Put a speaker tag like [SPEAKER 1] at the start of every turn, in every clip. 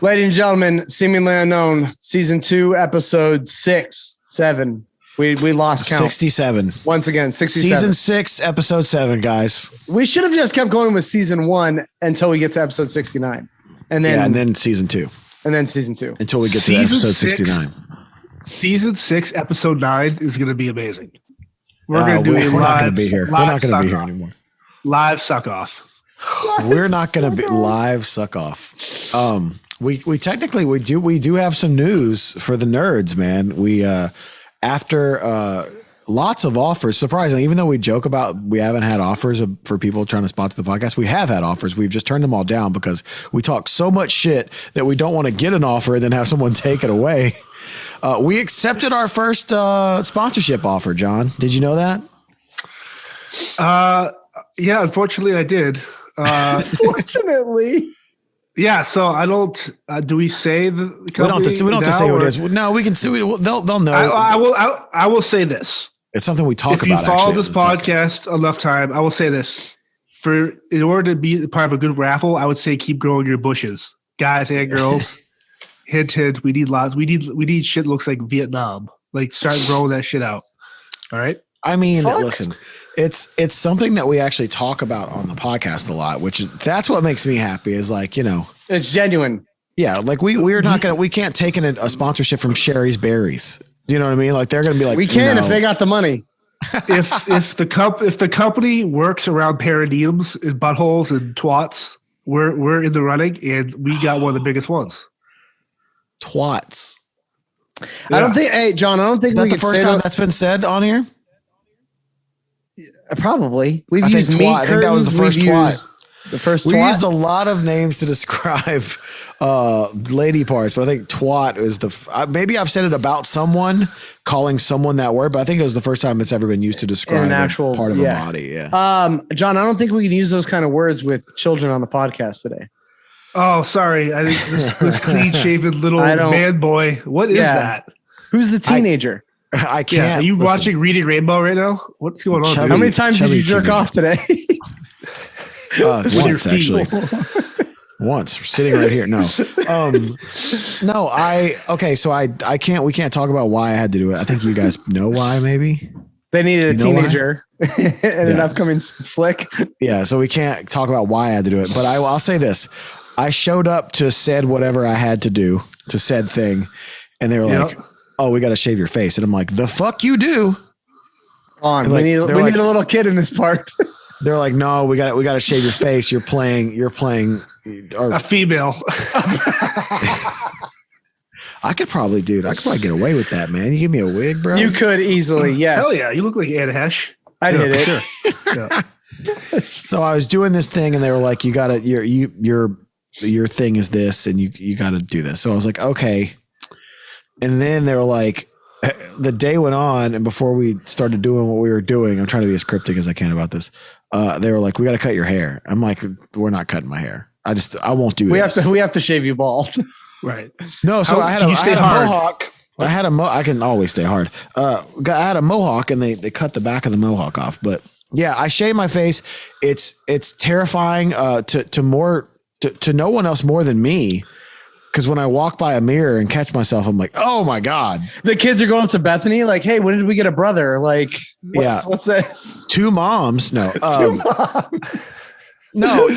[SPEAKER 1] Ladies and gentlemen, Seemingly Unknown, season 2, episode 6, 7. We lost count.
[SPEAKER 2] 67.
[SPEAKER 1] Once again, 67.
[SPEAKER 2] Season 6, episode 7, guys.
[SPEAKER 1] We should have just kept going with season 1 until we get to episode 69. And then
[SPEAKER 2] season 2.
[SPEAKER 1] And then season 2.
[SPEAKER 2] Until we get to episode 69.
[SPEAKER 3] Season 6, episode 9 is going to be amazing. We're going to do
[SPEAKER 2] we're not going to be here. We're not going to be here anymore.
[SPEAKER 3] Live suck off.
[SPEAKER 2] We're not going to be live suck off. We do have some news for the nerds, man. We after lots of offers, surprisingly, even though we joke about we haven't had offers for people trying to sponsor the podcast, we have had offers. We've just turned them all down because we talk so much shit that we don't want to get an offer and then have someone take it away. We accepted our first sponsorship offer, John. Did you know that?
[SPEAKER 3] Yeah, unfortunately I did.
[SPEAKER 1] Fortunately.
[SPEAKER 3] Yeah, so I don't. Do we say the company?
[SPEAKER 2] We don't have to say who it is. No, we can say. They'll know.
[SPEAKER 3] I will say this.
[SPEAKER 2] It's something we talk about.
[SPEAKER 3] If you follow this podcast enough time, I will say this. In order to be part of a good raffle, I would say keep growing your bushes, guys and girls. Hint, hint. We need lots. We need shit looks like Vietnam. Like start growing that shit out. All right.
[SPEAKER 2] I mean, listen, it's something that we actually talk about on the podcast a lot, that's what makes me happy is like, you know,
[SPEAKER 1] it's genuine.
[SPEAKER 2] Yeah. Like we can't take in a sponsorship from Sherry's Berries. Do you know what I mean? Like they're going to be like,
[SPEAKER 1] we can if they got the money.
[SPEAKER 3] if the company works around paradigms and buttholes and twats, we're in the running and we got one of the biggest ones.
[SPEAKER 2] Twats.
[SPEAKER 1] Yeah. I don't think, hey, John, I don't think
[SPEAKER 2] that's the first time that's been said on here.
[SPEAKER 1] Probably. We've used meat
[SPEAKER 2] I think that was the first twat.
[SPEAKER 1] The first
[SPEAKER 2] we
[SPEAKER 1] twat?
[SPEAKER 2] used a lot of names to describe lady parts, but I think twat is maybe I've said it about someone, calling someone that word, but I think it was the first time it's ever been used to describe an actual part of a body. Yeah.
[SPEAKER 1] John, I don't think we can use those kind of words with children on the podcast today.
[SPEAKER 3] Oh, sorry. I think this clean shaven little man boy. What is that?
[SPEAKER 1] Who's the teenager?
[SPEAKER 2] I can't.
[SPEAKER 3] Yeah, are you watching Reading Rainbow right now? What's going on?
[SPEAKER 1] How many times did you jerk off today?
[SPEAKER 2] Once actually. Once. We're sitting right here. No. So I can't. We can't talk about why I had to do it. I think you guys know why. Maybe
[SPEAKER 1] they needed a teenager in an upcoming flick.
[SPEAKER 2] Yeah. So we can't talk about why I had to do it. But I'll say this: I showed up to said whatever I had to do to said thing, and they were like, "Oh, we got to shave your face," and I'm like, "The fuck you do?"
[SPEAKER 1] We need a little kid in this part.
[SPEAKER 2] They're like, "No, we got to shave your face. You're playing
[SPEAKER 3] a female."
[SPEAKER 2] I could probably get away with that, man. You give me a wig, bro.
[SPEAKER 1] You could easily, yes.
[SPEAKER 3] Hell yeah, you look like Anne Hesh.
[SPEAKER 1] I'd hit it.
[SPEAKER 3] Sure. Yeah.
[SPEAKER 2] So I was doing this thing, and they were like, "You got to your thing is this, and you got to do this." So I was like, "Okay." And then they were like, the day went on, and before we started doing what we were doing, I'm trying to be as cryptic as I can about this. They were like, "We got to cut your hair." I'm like, "We're not cutting my hair. I won't do this.
[SPEAKER 1] We have to shave you bald."
[SPEAKER 3] Right.
[SPEAKER 2] No. So I had a mohawk. I can always stay hard. I had a mohawk, and they cut the back of the mohawk off. But yeah, I shave my face. It's terrifying to no one else more than me. Because when I walk by a mirror and catch myself, I'm like, "Oh my God."
[SPEAKER 1] The kids are going up to Bethany like, "Hey, when did we get a brother?" Like, what's this?
[SPEAKER 2] 2 moms? No.
[SPEAKER 1] 2 moms.
[SPEAKER 2] No.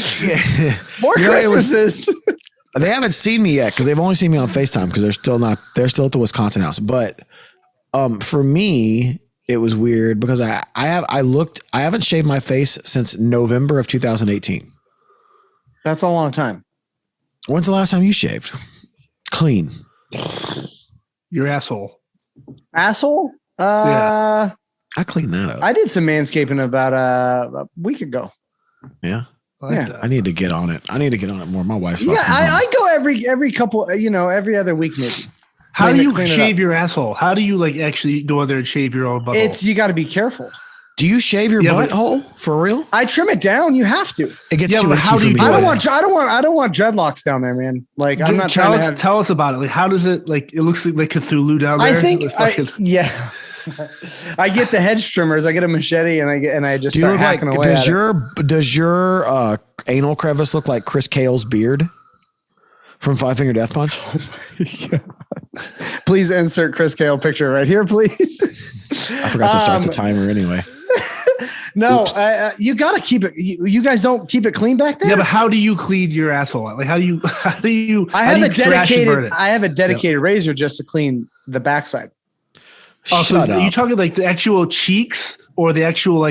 [SPEAKER 1] More Christmases.
[SPEAKER 2] They haven't seen me yet because they've only seen me on FaceTime because they're still at the Wisconsin house. But for me, it was weird because I haven't shaved my face since November of 2018.
[SPEAKER 1] That's a long time.
[SPEAKER 2] When's the last time you shaved? Clean.
[SPEAKER 3] Your asshole.
[SPEAKER 1] Asshole?
[SPEAKER 2] Yeah. I cleaned that up.
[SPEAKER 1] I did some manscaping about a week ago.
[SPEAKER 2] Yeah. I need to get on it. More. My wife's
[SPEAKER 1] I go every couple, every other week maybe.
[SPEAKER 3] How do you shave your asshole? How do you actually go in there and shave your own butthole?
[SPEAKER 1] You got to be careful.
[SPEAKER 2] Do you shave your butthole for real?
[SPEAKER 1] I trim it down. You have to.
[SPEAKER 2] It gets too
[SPEAKER 3] how do you?
[SPEAKER 1] I don't want dreadlocks down there, man. Like I'm not trying to
[SPEAKER 3] tell us about it. Like how does it it looks like Cthulhu down there?
[SPEAKER 1] I think I get the hedge trimmers. I get a machete and I just start hacking away.
[SPEAKER 2] Does your anal crevice look like Chris Cale's beard From Five Finger Death Punch.
[SPEAKER 1] Please insert Chris Kale picture right here, please.
[SPEAKER 2] I forgot to start the timer anyway.
[SPEAKER 1] No, you got to keep it. You guys don't keep it clean back there.
[SPEAKER 3] Yeah, but how do you clean your asshole? Like, how do you?
[SPEAKER 1] I have a dedicated razor just to clean the backside.
[SPEAKER 3] Oh, so are you talking like the actual cheeks or the actual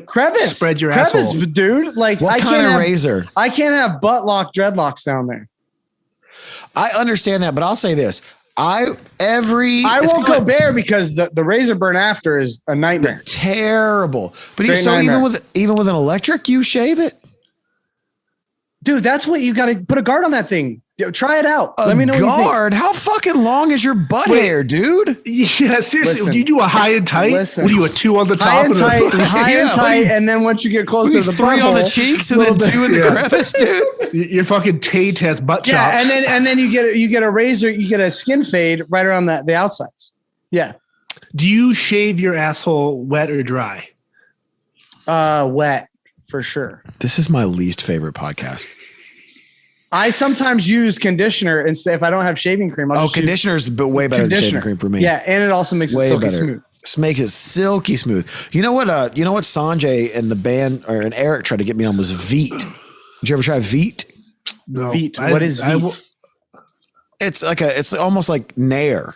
[SPEAKER 1] crevice?
[SPEAKER 3] Spread your asshole,
[SPEAKER 1] dude. Like,
[SPEAKER 2] what kind of razor?
[SPEAKER 1] I can't have butt lock dreadlocks down there.
[SPEAKER 2] I understand that, but I'll say this. I won't
[SPEAKER 1] go bare because the razor burn after is a nightmare.
[SPEAKER 2] Terrible. But even with an electric, you shave it?
[SPEAKER 1] Dude, that's what you got to put a guard on that thing. Try it out. Let me know what you think.
[SPEAKER 2] Guard? How fucking long is your butt hair, dude?
[SPEAKER 3] Yeah, seriously. Do you do a high and tight? What do you, a 2 on the top?
[SPEAKER 1] High and tight, and then once you get closer to the
[SPEAKER 2] 3 on the cheeks and then 2 in the crevice, dude.
[SPEAKER 3] Your fucking Tate has butt chops.
[SPEAKER 1] Yeah, and then you get a razor, you get a skin fade right around the outsides. Yeah.
[SPEAKER 3] Do you shave your asshole wet or dry?
[SPEAKER 1] Wet for sure.
[SPEAKER 2] This is my least favorite podcast.
[SPEAKER 1] I sometimes use conditioner instead if I don't have shaving cream.
[SPEAKER 2] Conditioner is way better than shaving cream for me.
[SPEAKER 1] Yeah, and it also makes it silky smooth.
[SPEAKER 2] This makes it silky smooth. You know what? Sanjay and the band and Eric tried to get me on was Veet. Did you ever try Veet?
[SPEAKER 3] No.
[SPEAKER 1] Veet. What is Veet?
[SPEAKER 2] It's almost like Nair.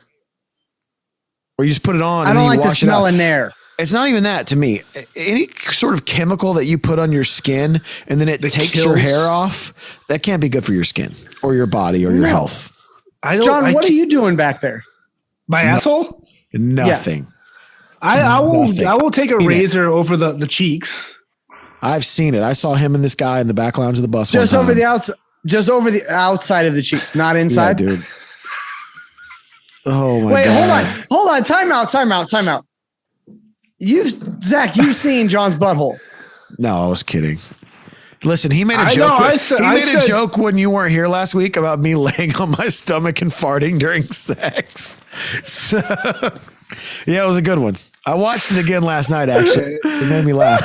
[SPEAKER 2] Where you just put it on.
[SPEAKER 1] I don't like the smell of Nair.
[SPEAKER 2] It's not even that to me. Any sort of chemical that you put on your skin and then it takes your hair off, that can't be good for your skin or your body or your health.
[SPEAKER 1] John, what are you doing back there?
[SPEAKER 3] My asshole?
[SPEAKER 2] Nothing.
[SPEAKER 3] Yeah. I will take a razor over the cheeks.
[SPEAKER 2] I've seen it. I saw him and this guy in the back lounge of the bus.
[SPEAKER 1] Just over the outside of the cheeks, not inside.
[SPEAKER 2] Yeah, dude. Oh my God.
[SPEAKER 1] Hold on. Time out. Zach, you've seen John's butthole.
[SPEAKER 2] No, I was kidding. Listen, he made a joke. He made a joke when you weren't here last week about me laying on my stomach and farting during sex. So, yeah, it was a good one. I watched it again last night, actually. It made me laugh.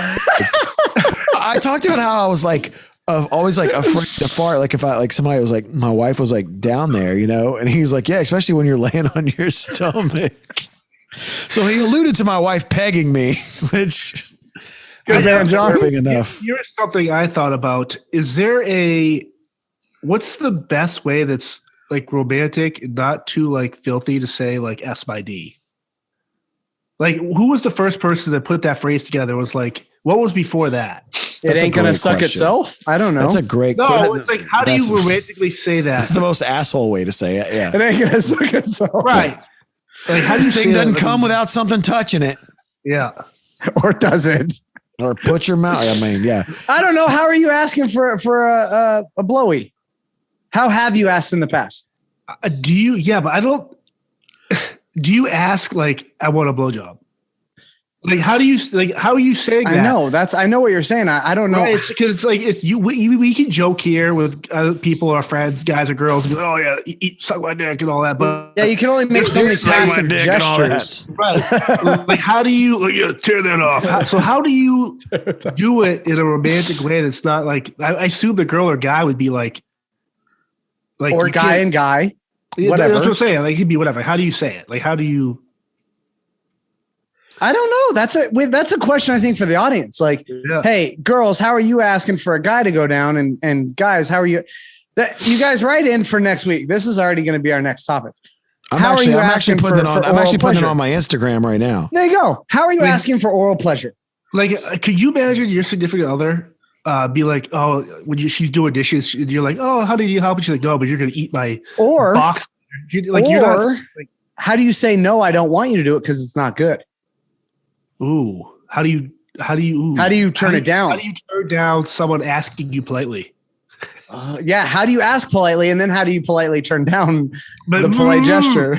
[SPEAKER 2] I talked about how I was always afraid to fart. Like if somebody was my wife was down there, and he's like, yeah, especially when you're laying on your stomach. So he alluded to my wife pegging me, which is disturbing enough.
[SPEAKER 3] Here's something I thought about. Is there what's the best way that's romantic and not too filthy to say S by D? Who was the first person that put that phrase together? Was what was before that?
[SPEAKER 1] It ain't gonna suck itself. I don't know.
[SPEAKER 2] That's a great question.
[SPEAKER 3] No, it's how do you romantically say that?
[SPEAKER 2] That's the most asshole way to say it. Yeah.
[SPEAKER 1] It ain't gonna suck itself.
[SPEAKER 3] Right. How
[SPEAKER 2] this thing doesn't come without something touching it.
[SPEAKER 3] Yeah.
[SPEAKER 1] Or does it?
[SPEAKER 2] Or put your mouth. I mean, yeah.
[SPEAKER 1] I don't know. How are you asking for a blowy? How have you asked in the past?
[SPEAKER 3] Do you? Yeah, but I don't. Do you ask I want a blowjob? How do you how are you saying that?
[SPEAKER 1] I know what you're saying. I don't know.
[SPEAKER 3] Right, it's because it's you. We can joke here with other people, our friends, guys or girls. And be oh yeah, suck my dick and all that. But
[SPEAKER 1] yeah, you can only make so many passive gestures.
[SPEAKER 3] Right. How do you tear that off? How do you do it in a romantic way that's not I assume the girl or guy would be or
[SPEAKER 1] guy and guy.
[SPEAKER 3] Whatever. That's what I'm saying. He'd be whatever. How do you say it? How do you?
[SPEAKER 1] I don't know. That's a question I think for the audience. Hey, girls, how are you asking for a guy to go down? And guys, how are you? You guys write in for next week. This is already going to be our next topic.
[SPEAKER 2] I'm actually putting it on my Instagram right now.
[SPEAKER 1] There you go. How are you asking for oral pleasure?
[SPEAKER 3] Could you imagine your significant other be oh, when she's doing dishes, you're oh, how do you help? And she's no, but you're going to eat my box. You're not,
[SPEAKER 1] how do you say no? I don't want you to do it because it's not good.
[SPEAKER 3] Ooh, how do you
[SPEAKER 1] turn it down?
[SPEAKER 3] How do you turn down someone asking you politely?
[SPEAKER 1] Yeah. How do you ask politely? And then how do you politely turn down the polite gesture?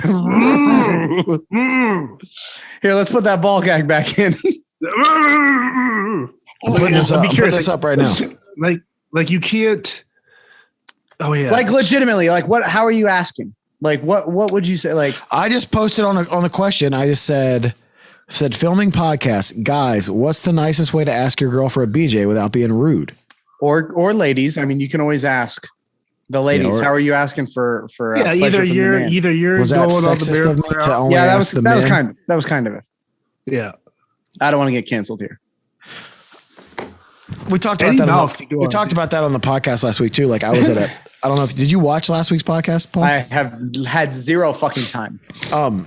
[SPEAKER 1] Here, let's put that ball gag back in.
[SPEAKER 2] I'm putting this up right now.
[SPEAKER 3] You can't. Oh yeah.
[SPEAKER 1] Legitimately, what, how are you asking? What would you say?
[SPEAKER 2] I just posted on the question. I just said filming podcast, guys, what's the nicest way to ask your girl for a BJ without being rude?
[SPEAKER 1] Or ladies. I mean, you can always ask. The ladies, how are you asking for?
[SPEAKER 3] Either you're
[SPEAKER 2] was that
[SPEAKER 3] going on the
[SPEAKER 2] sexist of me to only
[SPEAKER 1] that
[SPEAKER 2] ask the men?
[SPEAKER 1] that was kind of it.
[SPEAKER 3] Yeah,
[SPEAKER 1] I don't want to get canceled here.
[SPEAKER 2] We talked about that. We talked about that on the podcast last week too. Like I was at I don't know if did you watch last week's podcast, Paul?
[SPEAKER 1] I have had zero fucking time.
[SPEAKER 2] I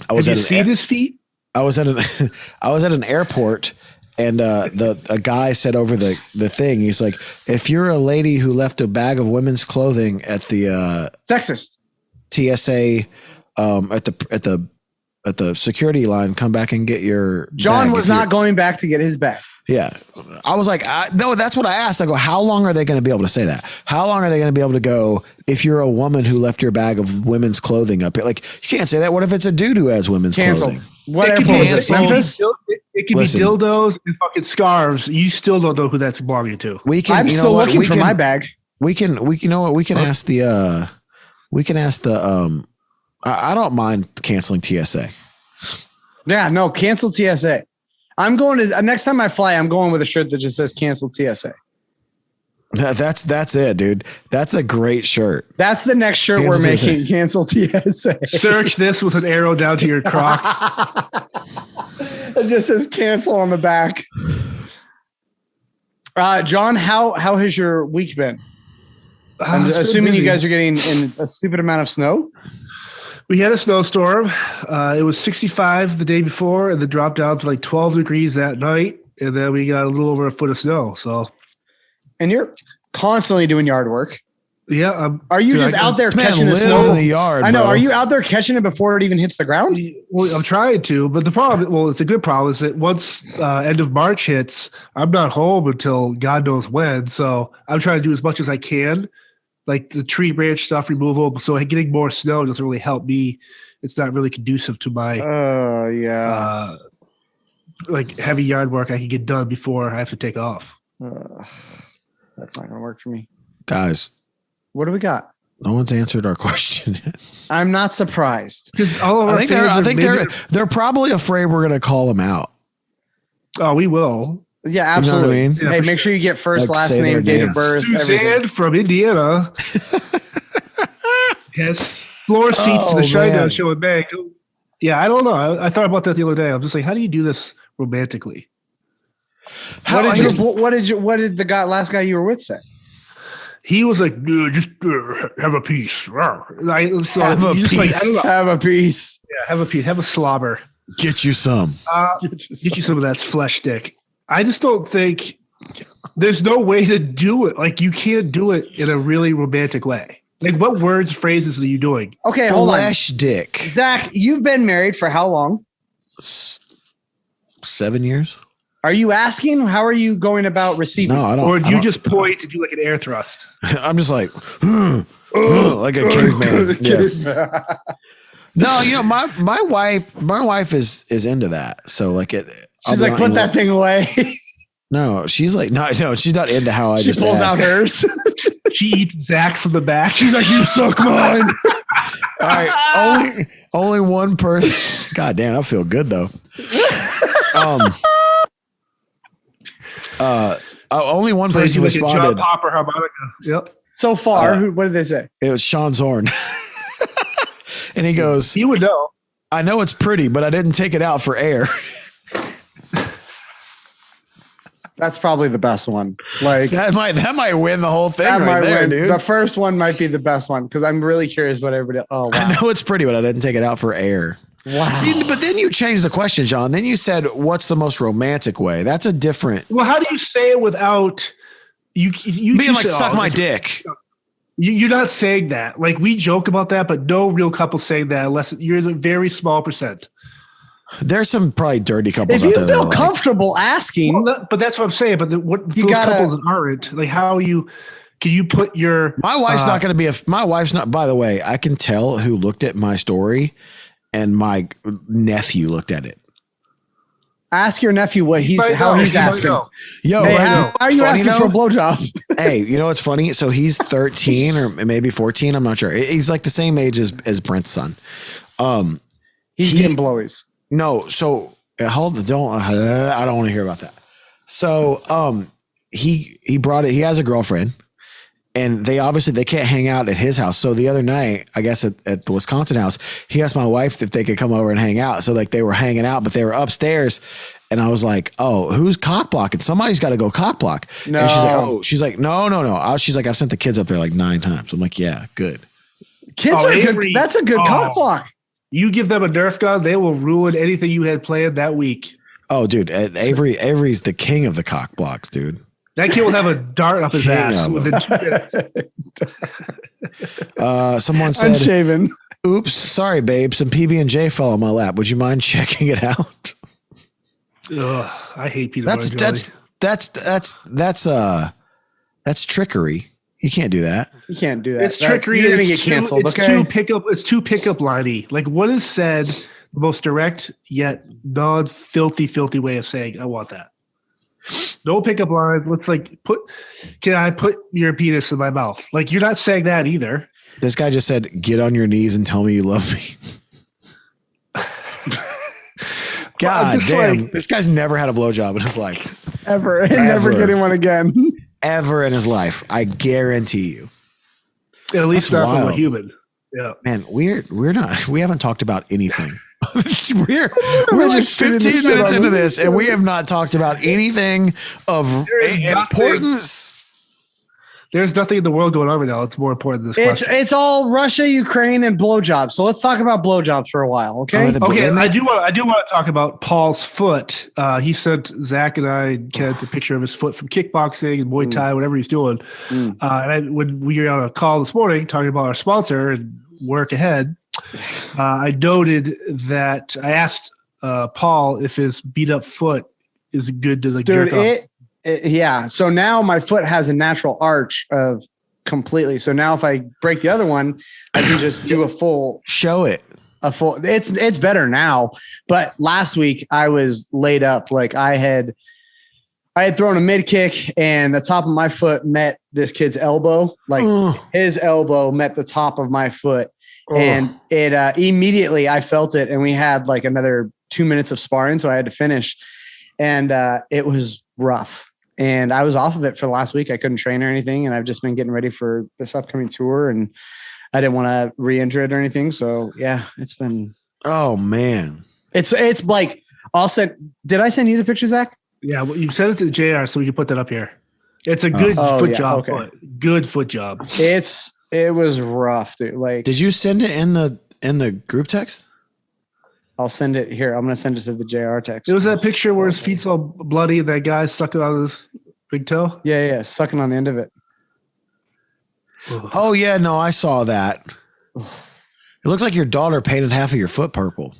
[SPEAKER 2] was
[SPEAKER 3] Have you seen his feet?
[SPEAKER 2] I was at an airport. And a guy said over the thing, he's like, if you're a lady who left a bag of women's clothing at the
[SPEAKER 1] sexist
[SPEAKER 2] TSA at the security line, come back and get your
[SPEAKER 1] John
[SPEAKER 2] bag
[SPEAKER 1] was not going back to get his bag.
[SPEAKER 2] Yeah. I was like, no, that's what I asked. I go, how long are they going to be able to say that? How long are they going to be able to go, if you're a woman who left your bag of women's clothing up here? Like, you can't say that. What if it's a dude who has women's clothing?
[SPEAKER 1] What airport was it? Memphis?
[SPEAKER 3] It can be dildos and fucking scarves. You still don't know who that's belonging to.
[SPEAKER 1] I'm still looking for my bag.
[SPEAKER 2] We can ask the I don't mind canceling TSA.
[SPEAKER 1] Yeah, no, cancel TSA. I'm going to next time I fly, I'm going with a shirt that just says cancel TSA.
[SPEAKER 2] That's it, dude. That's a great shirt.
[SPEAKER 1] That's the next shirt we're making. Cancel TSA.
[SPEAKER 3] Search this with an arrow down to your crock.
[SPEAKER 1] It just says cancel on the back. John, how has your week been? I'm assuming you guys are getting in a stupid amount of snow.
[SPEAKER 3] We had a snowstorm. It was 65 the day before, and then dropped down to like 12 degrees that night, and then we got a little over a foot of snow. So,
[SPEAKER 1] and you're constantly doing yard work.
[SPEAKER 3] Yeah.
[SPEAKER 1] Are you just out there catching the snow
[SPEAKER 2] in the yard?
[SPEAKER 1] I know.
[SPEAKER 2] Bro.
[SPEAKER 1] Are you out there catching it before it even hits the ground?
[SPEAKER 3] Well, I'm trying to, but the problem, it's a good problem, is that once end of March hits, I'm not home until God knows when. So I'm trying to do as much as I can, like the tree branch stuff removal. So getting more snow doesn't really help me. It's not really conducive to my like heavy yard work I can get done before I have to take off.
[SPEAKER 1] That's not going to work for me.
[SPEAKER 2] Guys.
[SPEAKER 1] What do we got?
[SPEAKER 2] No one's answered our question.
[SPEAKER 1] I'm not surprised.
[SPEAKER 2] I think they're probably afraid we're going to call them out.
[SPEAKER 3] Oh, we will.
[SPEAKER 1] Yeah, absolutely.
[SPEAKER 2] You know what I mean?
[SPEAKER 1] Hey, make sure you get first,
[SPEAKER 2] like
[SPEAKER 1] last name, date of birth.
[SPEAKER 3] Suzanne everything. From Indiana has floor seats to the Shinedown show in May. Yeah, I don't know. I thought about that the other day. I'm just like, how do you do this romantically?
[SPEAKER 1] What did the last guy you were with say?
[SPEAKER 3] He was like, just have a piece.
[SPEAKER 2] Have a piece.
[SPEAKER 3] Yeah, have a piece. Have a slobber.
[SPEAKER 2] Get you some.
[SPEAKER 3] Get you some of that flesh dick. I just don't think there's no way to do it. Like, you can't do it in a really romantic way. Like, what words, phrases are you doing?
[SPEAKER 1] Okay, hold on.
[SPEAKER 2] Flesh dick.
[SPEAKER 1] Zach, you've been married for how long?
[SPEAKER 2] 7 years.
[SPEAKER 1] Are you asking? How are you going about receiving?
[SPEAKER 2] No, I don't.
[SPEAKER 3] Or do you just point to do like an air thrust?
[SPEAKER 2] I'm just like, like a caveman. Yeah. No, you know, my wife is into that. So like
[SPEAKER 1] she's like, put that thing away.
[SPEAKER 2] No, she's like, no, she's not into how
[SPEAKER 1] she pulls out hers.
[SPEAKER 3] She eats Zach from the back.
[SPEAKER 1] She's like, you suck mine.
[SPEAKER 2] All right, only one person. God damn, I feel good though. Only one person responded.
[SPEAKER 3] John Popper harmonica. Yep.
[SPEAKER 1] So far, what did they say?
[SPEAKER 2] It was Sean Zorn. And he goes,
[SPEAKER 3] "You would know.
[SPEAKER 2] I know it's pretty, but I didn't take it out for air."
[SPEAKER 1] That's probably the best one. Like
[SPEAKER 2] that might win the whole thing right there, dude.
[SPEAKER 1] The first one might be the best one because I'm really curious what everybody. Oh, wow.
[SPEAKER 2] I know it's pretty, but I didn't take it out for air.
[SPEAKER 1] Wow.
[SPEAKER 2] See, but then you changed the question, John. Then you said, "What's the most romantic way?" That's a different.
[SPEAKER 3] Well, how do you say it without you
[SPEAKER 2] being like suck my dick?
[SPEAKER 3] You're not saying that. Like, we joke about that, but no real couple saying that unless you're the very small percent.
[SPEAKER 2] There's some probably dirty couples
[SPEAKER 1] out
[SPEAKER 2] there.
[SPEAKER 1] If you feel comfortable asking,
[SPEAKER 3] but that's what I'm saying. But what those couples that aren't, like, how you can you put your?
[SPEAKER 2] My wife's not going to be my wife's not. By the way, I can tell who looked at my story, and my nephew looked at it.
[SPEAKER 1] Ask your nephew how he's asking.
[SPEAKER 2] Yo,
[SPEAKER 1] hey, how are you asking for a blowjob?
[SPEAKER 2] Hey, you know what's funny? So he's 13 or maybe 14. I'm not sure. He's like the same age as Brent's son.
[SPEAKER 1] He's getting blowies.
[SPEAKER 2] No, so I don't want to hear about that. So he brought it. He has a girlfriend, And they can't hang out at his house. So the other night, I guess at the Wisconsin house, he asked my wife if they could come over and hang out. So like they were hanging out, but they were upstairs. And I was like, oh, who's cock blocking? Somebody's got to go cock block.
[SPEAKER 1] No.
[SPEAKER 2] And she's like, no. She's like, I've sent the kids up there like 9 times. I'm like, yeah, good.
[SPEAKER 1] Kids are good. That's a good cock block.
[SPEAKER 3] You give them a Nerf gun, they will ruin anything you had planned that week.
[SPEAKER 2] Oh, dude, Avery's the king of the cock blocks, dude.
[SPEAKER 3] That kid will have a dart up his ass within 2 minutes.
[SPEAKER 2] Someone said,
[SPEAKER 1] unshaven.
[SPEAKER 2] Oops, sorry, babe. Some PB&J fell on my lap. Would you mind checking it out?
[SPEAKER 3] Ugh, I hate peanut butter jelly.
[SPEAKER 2] That's trickery. You can't do that.
[SPEAKER 1] You can't do that.
[SPEAKER 3] It's trickery.
[SPEAKER 1] You're gonna get canceled.
[SPEAKER 3] It's too pickup liney. Like what is said, the most direct yet filthy way of saying, I want that. No pickup line. Let's can I put your penis in my mouth? Like you're not saying that either.
[SPEAKER 2] This guy just said, get on your knees and tell me you love me. God damn. This guy's never had a blowjob in his life.
[SPEAKER 1] Ever. Never getting one again.
[SPEAKER 2] Ever in his life. I guarantee you.
[SPEAKER 3] At least not from a human. Yeah.
[SPEAKER 2] Man, we haven't talked about anything. we're like 15 minutes into this and we have not talked about anything of importance.
[SPEAKER 3] There's nothing in the world going on right now. It's more important than this.
[SPEAKER 1] It's all Russia, Ukraine, and blowjobs. So let's talk about blowjobs for a while, okay?
[SPEAKER 3] Okay, I do want to talk about Paul's foot. He sent Zach and I Kent a picture of his foot from kickboxing and Muay Thai, whatever he's doing. And when we were on a call this morning talking about our sponsor and work ahead, I noted that I asked Paul if his beat up foot is good to jerk off.
[SPEAKER 1] Yeah. So now my foot has a natural arch of completely. So now if I break the other one, I can just do a full
[SPEAKER 2] show it.
[SPEAKER 1] It's better now. But last week I was laid up. Like I had thrown a mid kick and the top of my foot met this kid's elbow. Like his elbow met the top of my foot. And it immediately I felt it. And we had like another 2 minutes of sparring. So I had to finish. And it was rough. And I was off of it for the last week. I couldn't train or anything. And I've just been getting ready for this upcoming tour. And I didn't want to re-injure it or anything. So yeah, it's been.
[SPEAKER 2] Oh man.
[SPEAKER 1] It's like did I send you the picture, Zach?
[SPEAKER 3] Yeah. Well, you sent it to JR so we can put that up here. It's a good foot job. Okay. Good foot job. It
[SPEAKER 1] was rough, dude. Like,
[SPEAKER 2] did you send it in the group text?
[SPEAKER 1] I'll send it here. I'm going to send it to the JR text.
[SPEAKER 3] It was that picture where his feet's all bloody and that guy sucking on his big toe.
[SPEAKER 1] Yeah. Sucking on the end of it.
[SPEAKER 2] Oh yeah. No, I saw that. It looks like your daughter painted half of your foot purple.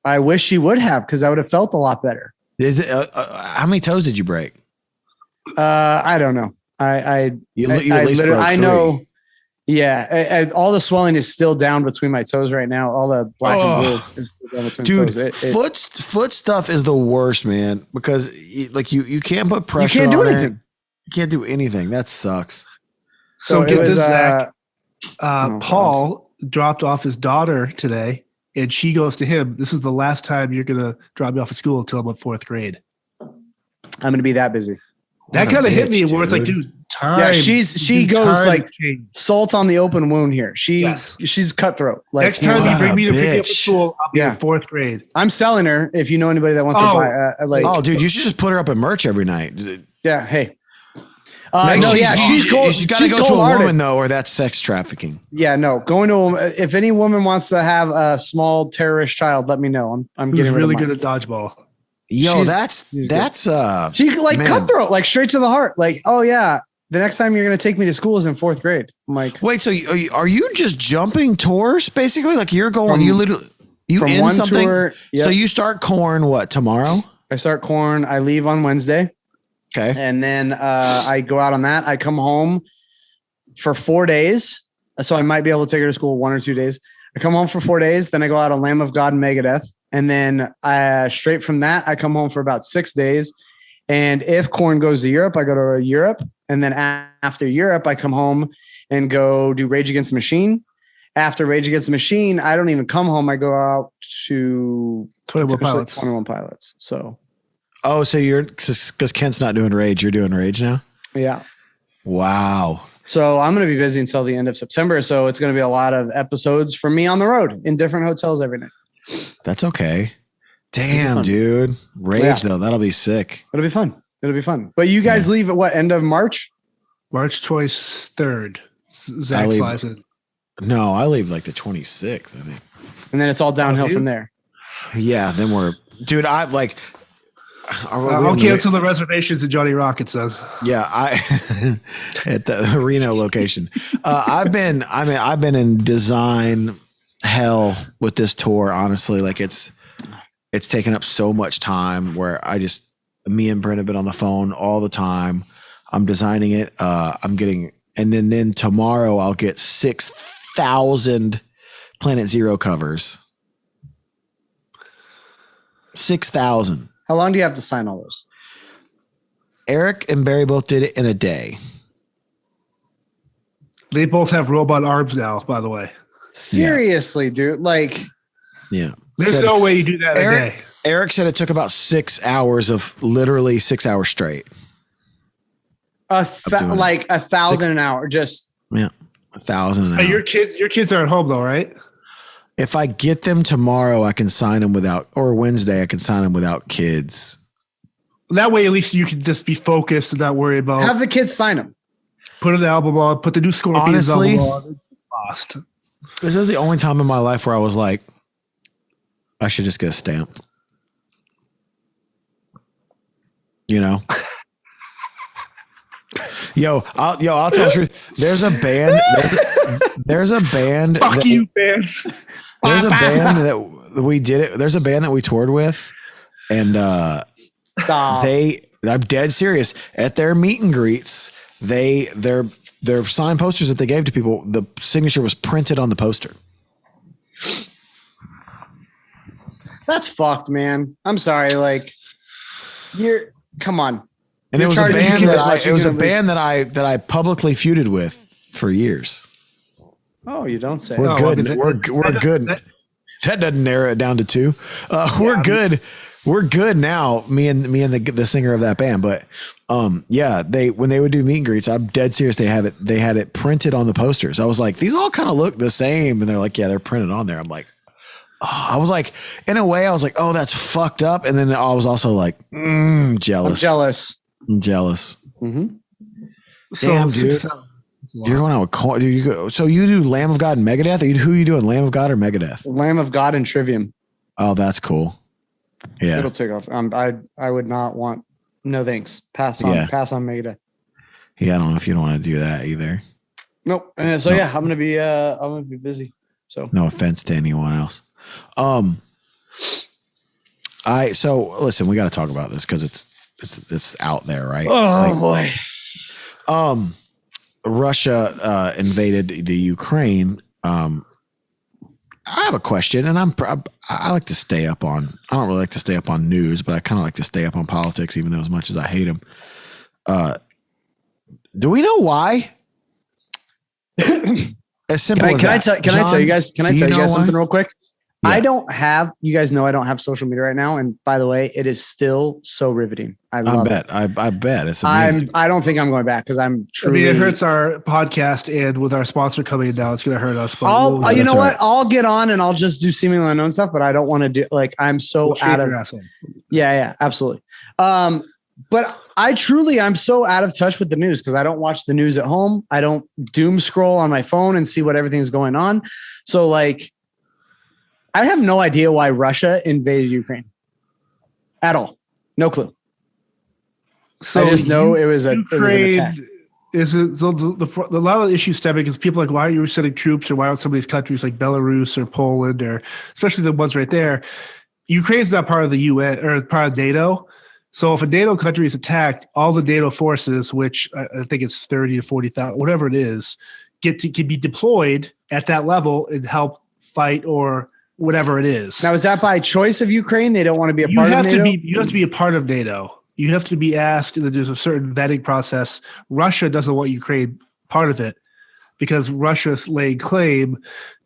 [SPEAKER 1] I wish she would have, because I would have felt a lot better.
[SPEAKER 2] Is it, how many toes did you break?
[SPEAKER 1] I don't know. I know.
[SPEAKER 2] Three.
[SPEAKER 1] Yeah, all the swelling is still down between my toes right now. All the black and blue is still down between toes.
[SPEAKER 2] Foot stuff is the worst, man, because you can't put pressure on it. You can't do anything. That sucks.
[SPEAKER 3] So get this, Zach. Paul dropped off his daughter today, and she goes to him. This is the last time you're going to drop me off at school until I'm in 4th grade.
[SPEAKER 1] I'm going to be that busy.
[SPEAKER 3] That kind of hit me where it's like, dude, time.
[SPEAKER 1] Yeah, she goes like salt on the open wound here. She's cutthroat. Like,
[SPEAKER 3] next time you bring me to pick up at school, I'll be in 4th grade.
[SPEAKER 1] I'm selling her if you know anybody that wants to buy.
[SPEAKER 2] Dude, you should just put her up at merch every night.
[SPEAKER 1] Yeah, hey.
[SPEAKER 2] She's cool. She's got to go to a woman though, or that's sex trafficking.
[SPEAKER 1] Yeah, no. Going to if any woman wants to have a small terrorist child, let me know. I'm getting
[SPEAKER 3] really good at dodgeball.
[SPEAKER 2] Yo, that's
[SPEAKER 1] she like cutthroat, like straight to the heart. Like, oh yeah, the next time you're gonna take me to school is in 4th grade. I'm like,
[SPEAKER 2] wait, so are you just jumping tours basically? Like you're going, you end something. Tour, yep. So you start corn tomorrow?
[SPEAKER 1] I start corn. I leave on Wednesday.
[SPEAKER 2] Okay,
[SPEAKER 1] and then I go out on that. I come home for 4 days, so I might be able to take her to school 1 or 2 days. I come home for 4 days, then I go out on Lamb of God and Megadeth. And then straight from that, I come home for about 6 days. And if Korn goes to Europe, I go to Europe. And then after Europe, I come home and go do Rage Against the Machine. After Rage Against the Machine, I don't even come home. I go out to 21 Pilots. So.
[SPEAKER 2] Oh, so you're, because Kent's not doing Rage, you're doing Rage now?
[SPEAKER 1] Yeah.
[SPEAKER 2] Wow.
[SPEAKER 1] So I'm going to be busy until the end of September. So it's going to be a lot of episodes for me on the road in different hotels every night.
[SPEAKER 2] That's okay. Damn, dude. Rage though. That'll be sick.
[SPEAKER 1] It'll be fun. But you guys leave at what, end of March?
[SPEAKER 3] March 23rd. Zach flies in.
[SPEAKER 2] No, I leave like the 26th, I think.
[SPEAKER 1] And then it's all downhill from there.
[SPEAKER 2] Yeah. Then dude, I've like,
[SPEAKER 3] I'll cancel the reservations at Johnny Rockets then.
[SPEAKER 2] Yeah, at the Reno location. I've been in design hell with this tour. Honestly, like it's taken up so much time where me and Brent have been on the phone all the time. I'm designing it. And then tomorrow I'll get 6,000 Planet Zero covers. 6,000.
[SPEAKER 1] How long do you have to sign all those?
[SPEAKER 2] Eric and Barry both did it in a day.
[SPEAKER 3] They both have robot arms now, by the way.
[SPEAKER 1] Seriously, dude. Like,
[SPEAKER 2] yeah.
[SPEAKER 3] There's no way you do that in a day.
[SPEAKER 2] Eric said it took about 6 hours of literally 6 hours straight.
[SPEAKER 1] Like 1,000 an hour. Just
[SPEAKER 2] 1,000 an hour.
[SPEAKER 3] Your kids are at home though, right?
[SPEAKER 2] If I get them tomorrow, I can sign them or Wednesday, I can sign them without kids.
[SPEAKER 3] That way, at least you can just be focused and not worry about.
[SPEAKER 1] Have the kids sign them.
[SPEAKER 3] Put an album on. Put the new Scorpions album on. Lost.
[SPEAKER 2] This is the only time in my life where I was like, I should just get a stamp. You know. I'll tell the truth. There's a band. There's a band.
[SPEAKER 3] Fuck you, bands.
[SPEAKER 2] There's a band that we did it. There's a band that we toured with, and
[SPEAKER 1] Stop.
[SPEAKER 2] I'm dead serious. At their meet and greets, their signed posters that they gave to people, the signature was printed on the poster.
[SPEAKER 1] That's fucked, man. I'm sorry. Like, come on.
[SPEAKER 2] And it was a band that I publicly feuded with for years.
[SPEAKER 1] Oh, you don't say.
[SPEAKER 2] We're good. We're good. That doesn't narrow it down to 2. We're good. We're good now. Me and the singer of that band. But when they would do meet and greets, I'm dead serious. They had it printed on the posters. I was like, these all kind of look the same, and they're like, yeah, they're printed on there. I'm like, I was like, in a way, I was like, oh, that's fucked up. And then I was also like, jealous. I'm jealous.
[SPEAKER 1] Mm-hmm.
[SPEAKER 2] Damn, dude. You're going out with corn. So you do Lamb of God and Megadeth? Who are you doing, Lamb of God or Megadeth?
[SPEAKER 1] Lamb of God and Trivium.
[SPEAKER 2] Oh, that's cool. Yeah.
[SPEAKER 1] It'll take off. I would not want. No thanks. Pass on Megadeth.
[SPEAKER 2] Yeah, I don't know if you don't want to do that either.
[SPEAKER 1] Nope. I'm gonna be busy. So
[SPEAKER 2] no offense to anyone else. Listen, we got to talk about this because it's out there, right?
[SPEAKER 1] Oh boy.
[SPEAKER 2] Russia invaded the Ukraine. I have a question, and I like to stay up on. I don't really like to stay up on news, but I kind of like to stay up on politics, even though as much as I hate them. Do we know why? As simple as that. Can I tell you guys
[SPEAKER 1] something real quick?
[SPEAKER 2] Yeah.
[SPEAKER 1] I don't have. You guys know I don't have social media right now, and by the way, it is still so riveting. I
[SPEAKER 2] bet it's amazing.
[SPEAKER 1] I don't think I'm going back because I'm truly.
[SPEAKER 3] it hurts our podcast, and with our sponsor coming down, it's going to hurt us.
[SPEAKER 1] You know what? I'll get on and I'll just do seemingly unknown stuff, but I don't want to do I'm so out of. Yeah, absolutely. But I'm so out of touch with the news because I don't watch the news at home. I don't doom scroll on my phone and see what everything's going on. So I have no idea why Russia invaded Ukraine at all. No clue. So I just know it was an attack.
[SPEAKER 3] A lot of the issues stemming is people like, why are you sending troops, or why aren't some of these countries like Belarus or Poland, or especially the ones right there? Ukraine's not part of the UN or part of NATO. So if a NATO country is attacked, all the NATO forces, which I think it's 30 to 40,000, whatever it is, can be deployed at that level and help fight or whatever it is.
[SPEAKER 1] Now, is that by choice of Ukraine? They don't want to be a part of NATO?
[SPEAKER 3] You have to be a part of NATO. You have to be asked, and there's a certain vetting process. Russia doesn't want Ukraine part of it. because Russia's laying claim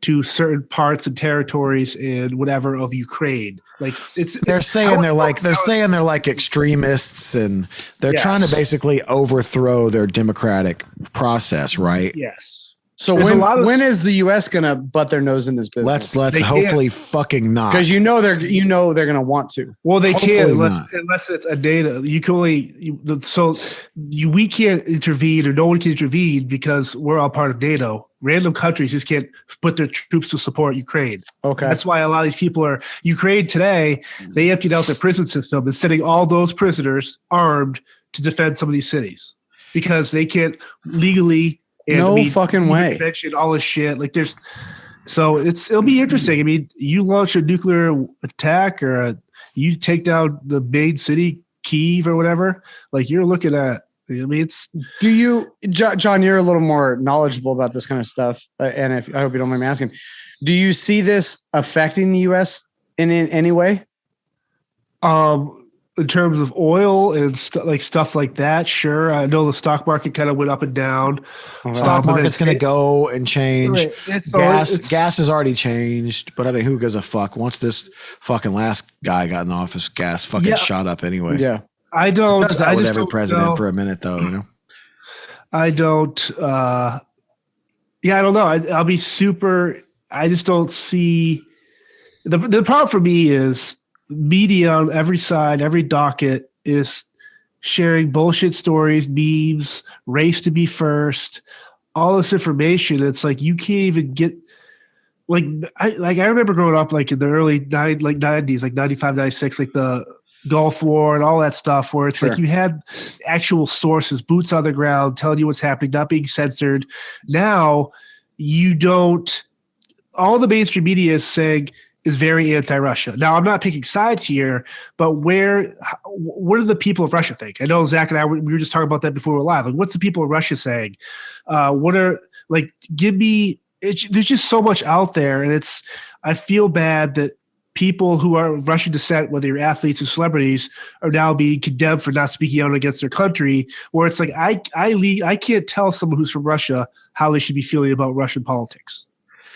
[SPEAKER 3] to certain parts and territories and whatever of Ukraine. Like
[SPEAKER 2] they're saying they're like extremists, and they're trying to basically overthrow their democratic process, right?
[SPEAKER 3] Yes.
[SPEAKER 1] So when is the U.S. gonna butt their nose in this business?
[SPEAKER 2] Let's hopefully fucking not,
[SPEAKER 1] because they're gonna want to.
[SPEAKER 3] Well, they can't unless it's a data. You can only we can't intervene, or no one can intervene because we're all part of NATO. Random countries just can't put their troops to support Ukraine.
[SPEAKER 1] Okay,
[SPEAKER 3] that's why a lot of these people are Ukraine today. They emptied out their prison system and sending all those prisoners armed to defend some of these cities because they can't legally.
[SPEAKER 1] Fucking way.
[SPEAKER 3] Mention all this shit. Like it'll be interesting. I mean, you launch a nuclear attack or you take down the main city, Kyiv or whatever. Like you're looking at. I mean,
[SPEAKER 1] John? You're a little more knowledgeable about this kind of stuff, and I hope you don't mind me asking. Do you see this affecting the U.S. in any way?
[SPEAKER 3] In terms of oil and stuff like that, sure. I know the stock market kind of went up and down.
[SPEAKER 2] Stock market's going to go and change. Gas has already changed, but I mean, who gives a fuck? Once this fucking last guy got in office, gas fucking shot up anyway.
[SPEAKER 1] Yeah,
[SPEAKER 3] I don't.
[SPEAKER 2] Does that with every president for a minute, though? You know,
[SPEAKER 3] I don't. I don't know. I'll be super. I just don't see the problem for me is. Media on every side, every docket is sharing bullshit stories, memes, race to be first, all this information. It's like you can't even get I remember growing up like in the early 90s, like 95, 96, like the Gulf War and all that stuff where it's like you had actual sources, boots on the ground, telling you what's happening, not being censored. Now you don't. All the mainstream media is saying is very anti-Russia. Now, I'm not picking sides here, but what do the people of Russia think? I know Zach and I, we were just talking about that before we were live. Like, what's the people of Russia saying? There's just so much out there. And I feel bad that people who are of Russian descent, whether you're athletes or celebrities, are now being condemned for not speaking out against their country, where it's like, I can't tell someone who's from Russia how they should be feeling about Russian politics.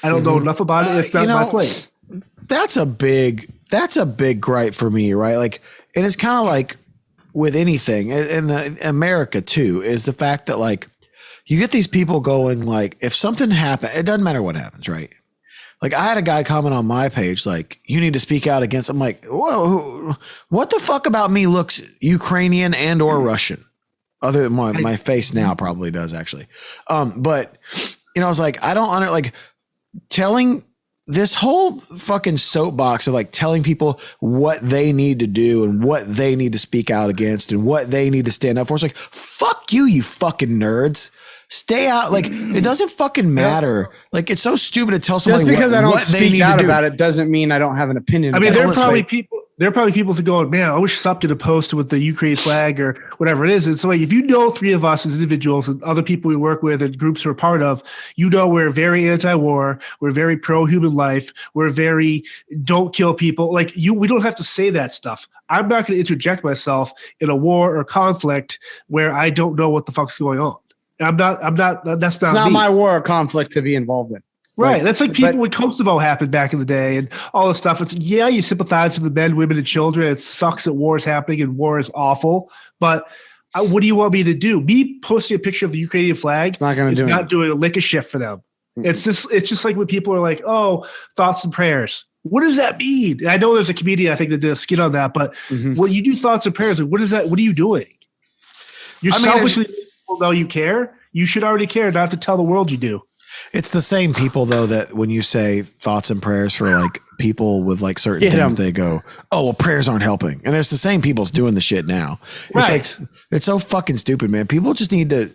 [SPEAKER 3] I don't know enough about it. It's not my place.
[SPEAKER 2] That's a big gripe for me, right? Like, and it's kind of like with anything in America too, is the fact that like you get these people going like, if something happened, it doesn't matter what happens, right? Like I had a guy comment on my page, like, you need to speak out against, I'm like, whoa, what the fuck about me looks Ukrainian and or Russian? Other than my face now probably does actually. But I was like, I don't like telling this whole fucking soapbox of like telling people what they need to do and what they need to speak out against and what they need to stand up for. It's like, fuck you, you fucking nerds. Stay out. Like, it doesn't fucking matter. Like, it's so stupid to tell somebody
[SPEAKER 1] just because I don't speak out
[SPEAKER 2] about
[SPEAKER 1] it doesn't mean I don't have an opinion.
[SPEAKER 3] I mean, there are probably people who go, man, I wish something to post with the Ukraine flag or whatever it is. It's like, if you know three of us as individuals and other people we work with and groups we're part of, we're very anti-war. We're very pro-human life. We're very don't kill people. Like we don't have to say that stuff. I'm not going to interject myself in a war or conflict where I don't know what the fuck's going on. That's not
[SPEAKER 1] it's not my war or conflict to be involved in.
[SPEAKER 3] Right. That's like people when Kosovo happened back in the day and all this stuff. It's you sympathize with the men, women, and children. It sucks that war is happening and war is awful. But what do you want me to do? Me posting a picture of the Ukrainian flag
[SPEAKER 1] it's not going to do
[SPEAKER 3] not doing a lick of shit for them. Mm-hmm. It's just like when people are like, oh, thoughts and prayers. What does that mean? I know there's a comedian I think that did a skit on that, but when you do thoughts and prayers, like, what is that? What are you doing? You're selfishly people know you care. You should already care, not have to tell the world you do.
[SPEAKER 2] It's the same people though that when you say thoughts and prayers for like people with like certain things, they go, oh, well, prayers aren't helping. And it's the same people's doing the shit now. It's like, it's so fucking stupid, man. People just need to,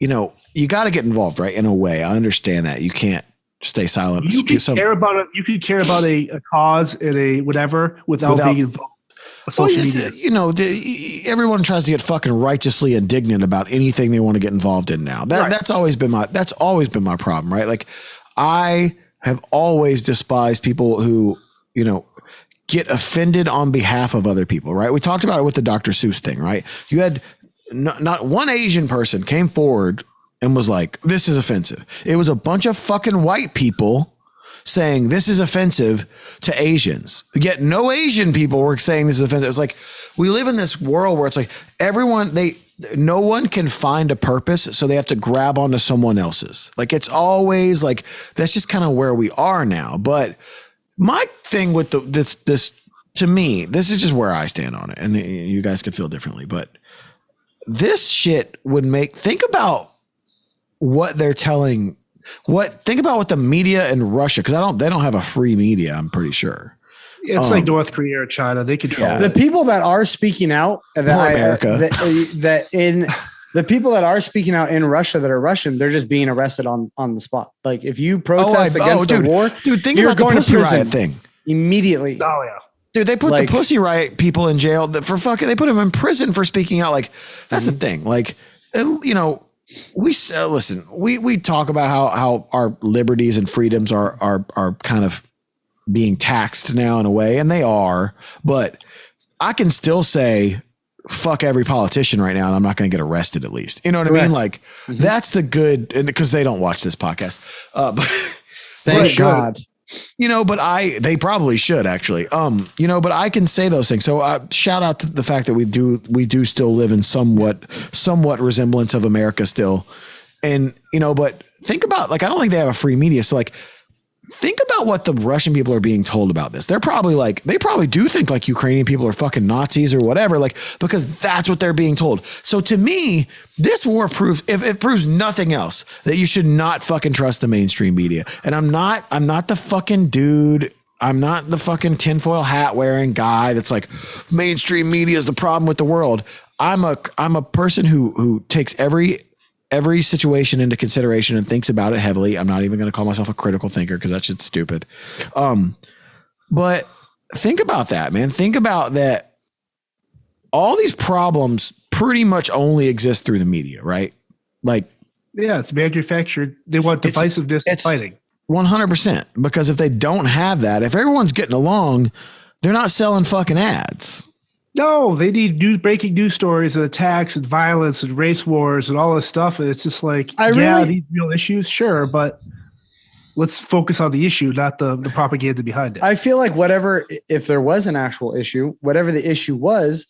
[SPEAKER 2] you got to get involved, right? In a way. I understand that. You can't stay silent.
[SPEAKER 3] You can care about a cause and a whatever without being involved. Social media.
[SPEAKER 2] Everyone tries to get fucking righteously indignant about anything they want to get involved in now. That's always been my problem, right? Like I have always despised people who, get offended on behalf of other people, right? We talked about it with the Dr. Seuss thing, right? You had not one Asian person came forward and was like, this is offensive. It was a bunch of fucking white people saying this is offensive to Asians. Yet no Asian people were saying this is offensive. It's like we live in this world where it's like no one can find a purpose, so they have to grab onto someone else's. Like it's always like that's just kind of where we are now. But my thing with this to me, this is just where I stand on it, and you guys could feel differently. But this shit would think about what they're telling. Think about what the media in Russia, because they don't have a free media, I'm pretty sure.
[SPEAKER 3] It's like North Korea or China. They control
[SPEAKER 1] the people that are speaking out
[SPEAKER 2] America.
[SPEAKER 1] The people that are speaking out in Russia that are Russian, they're just being arrested on the spot. Like if you protest against the war,
[SPEAKER 2] think about the Pussy Riot thing
[SPEAKER 1] immediately.
[SPEAKER 3] Oh yeah.
[SPEAKER 2] Dude, they put the Pussy Riot people in jail for fucking. They put them in prison for speaking out. Like that's the thing. Like, we talk about how our liberties and freedoms are kind of being taxed now in a way, and they are. But I can still say fuck every politician right now, and I'm not going to get arrested. At least, you know what I mean? Like that's the good, and because they don't watch this podcast. But
[SPEAKER 1] thank God.
[SPEAKER 2] But they probably should actually, but I can say those things. So shout out to the fact that we do still live in somewhat resemblance of America still. And, but think about I don't think they have a free media. So think about what the Russian people are being told about this. They're probably they probably do think Ukrainian people are fucking Nazis or whatever, because that's what they're being told. So to me, this war proves, if it proves nothing else, that you should not fucking trust the mainstream media. And I'm not the fucking dude. I'm not the fucking tinfoil hat wearing guy that's like mainstream media is the problem with the world. I'm a person who takes every situation into consideration and thinks about it heavily. I'm not even going to call myself a critical thinker because that shit's stupid. But think about that, man. Think about that. All these problems pretty much only exist through the media, right?
[SPEAKER 3] It's manufactured. They want divisiveness and fighting.
[SPEAKER 2] 100%. Because if they don't have that, if everyone's getting along, they're not selling fucking ads.
[SPEAKER 3] No, they need breaking news stories and attacks and violence and race wars and all this stuff. And it's just these real issues, sure, but let's focus on the issue, not the propaganda behind it.
[SPEAKER 1] I feel like if there was an actual issue, whatever the issue was,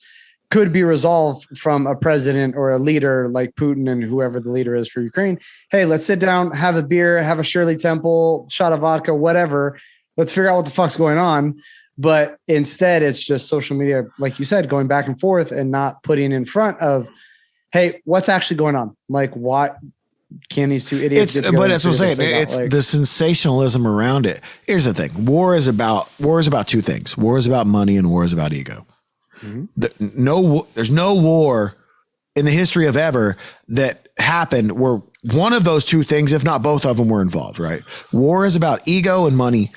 [SPEAKER 1] could be resolved from a president or a leader like Putin and whoever the leader is for Ukraine. Hey, let's sit down, have a beer, have a Shirley Temple, shot of vodka, whatever. Let's figure out what the fuck's going on. But instead, it's just social media, like you said, going back and forth and not putting in front of, hey, what's actually going on? What can these two idiots?
[SPEAKER 2] But that's what I'm saying. It's the sensationalism around it. Here's the thing: war is about two things. War is about money, and war is about ego. Mm-hmm. There's no war in the history of ever that happened where one of those two things, if not both of them, were involved. Right? War is about ego and money.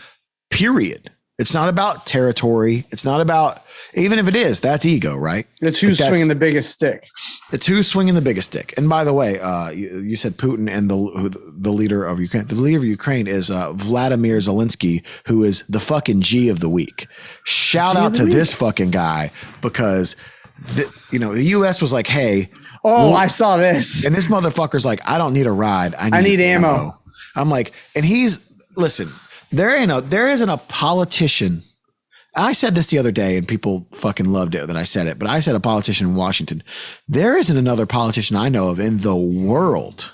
[SPEAKER 2] Period. It's not about territory. It's not about, even if it is, that's ego, right?
[SPEAKER 1] It's who's swinging the biggest stick.
[SPEAKER 2] It's who's swinging the biggest stick. And by the way, you said Putin and the leader of Ukraine. The leader of Ukraine is Vladimir Zelensky, who is the fucking G of the week. Shout out to this fucking guy because, the U.S. was like, hey.
[SPEAKER 1] Oh, I saw this.
[SPEAKER 2] And this motherfucker's like, I don't need a ride.
[SPEAKER 1] I need ammo.
[SPEAKER 2] I'm like, and listen. There isn't a politician. I said this the other day and people fucking loved it that I said it, but I said a politician in Washington. There isn't another politician I know of in the world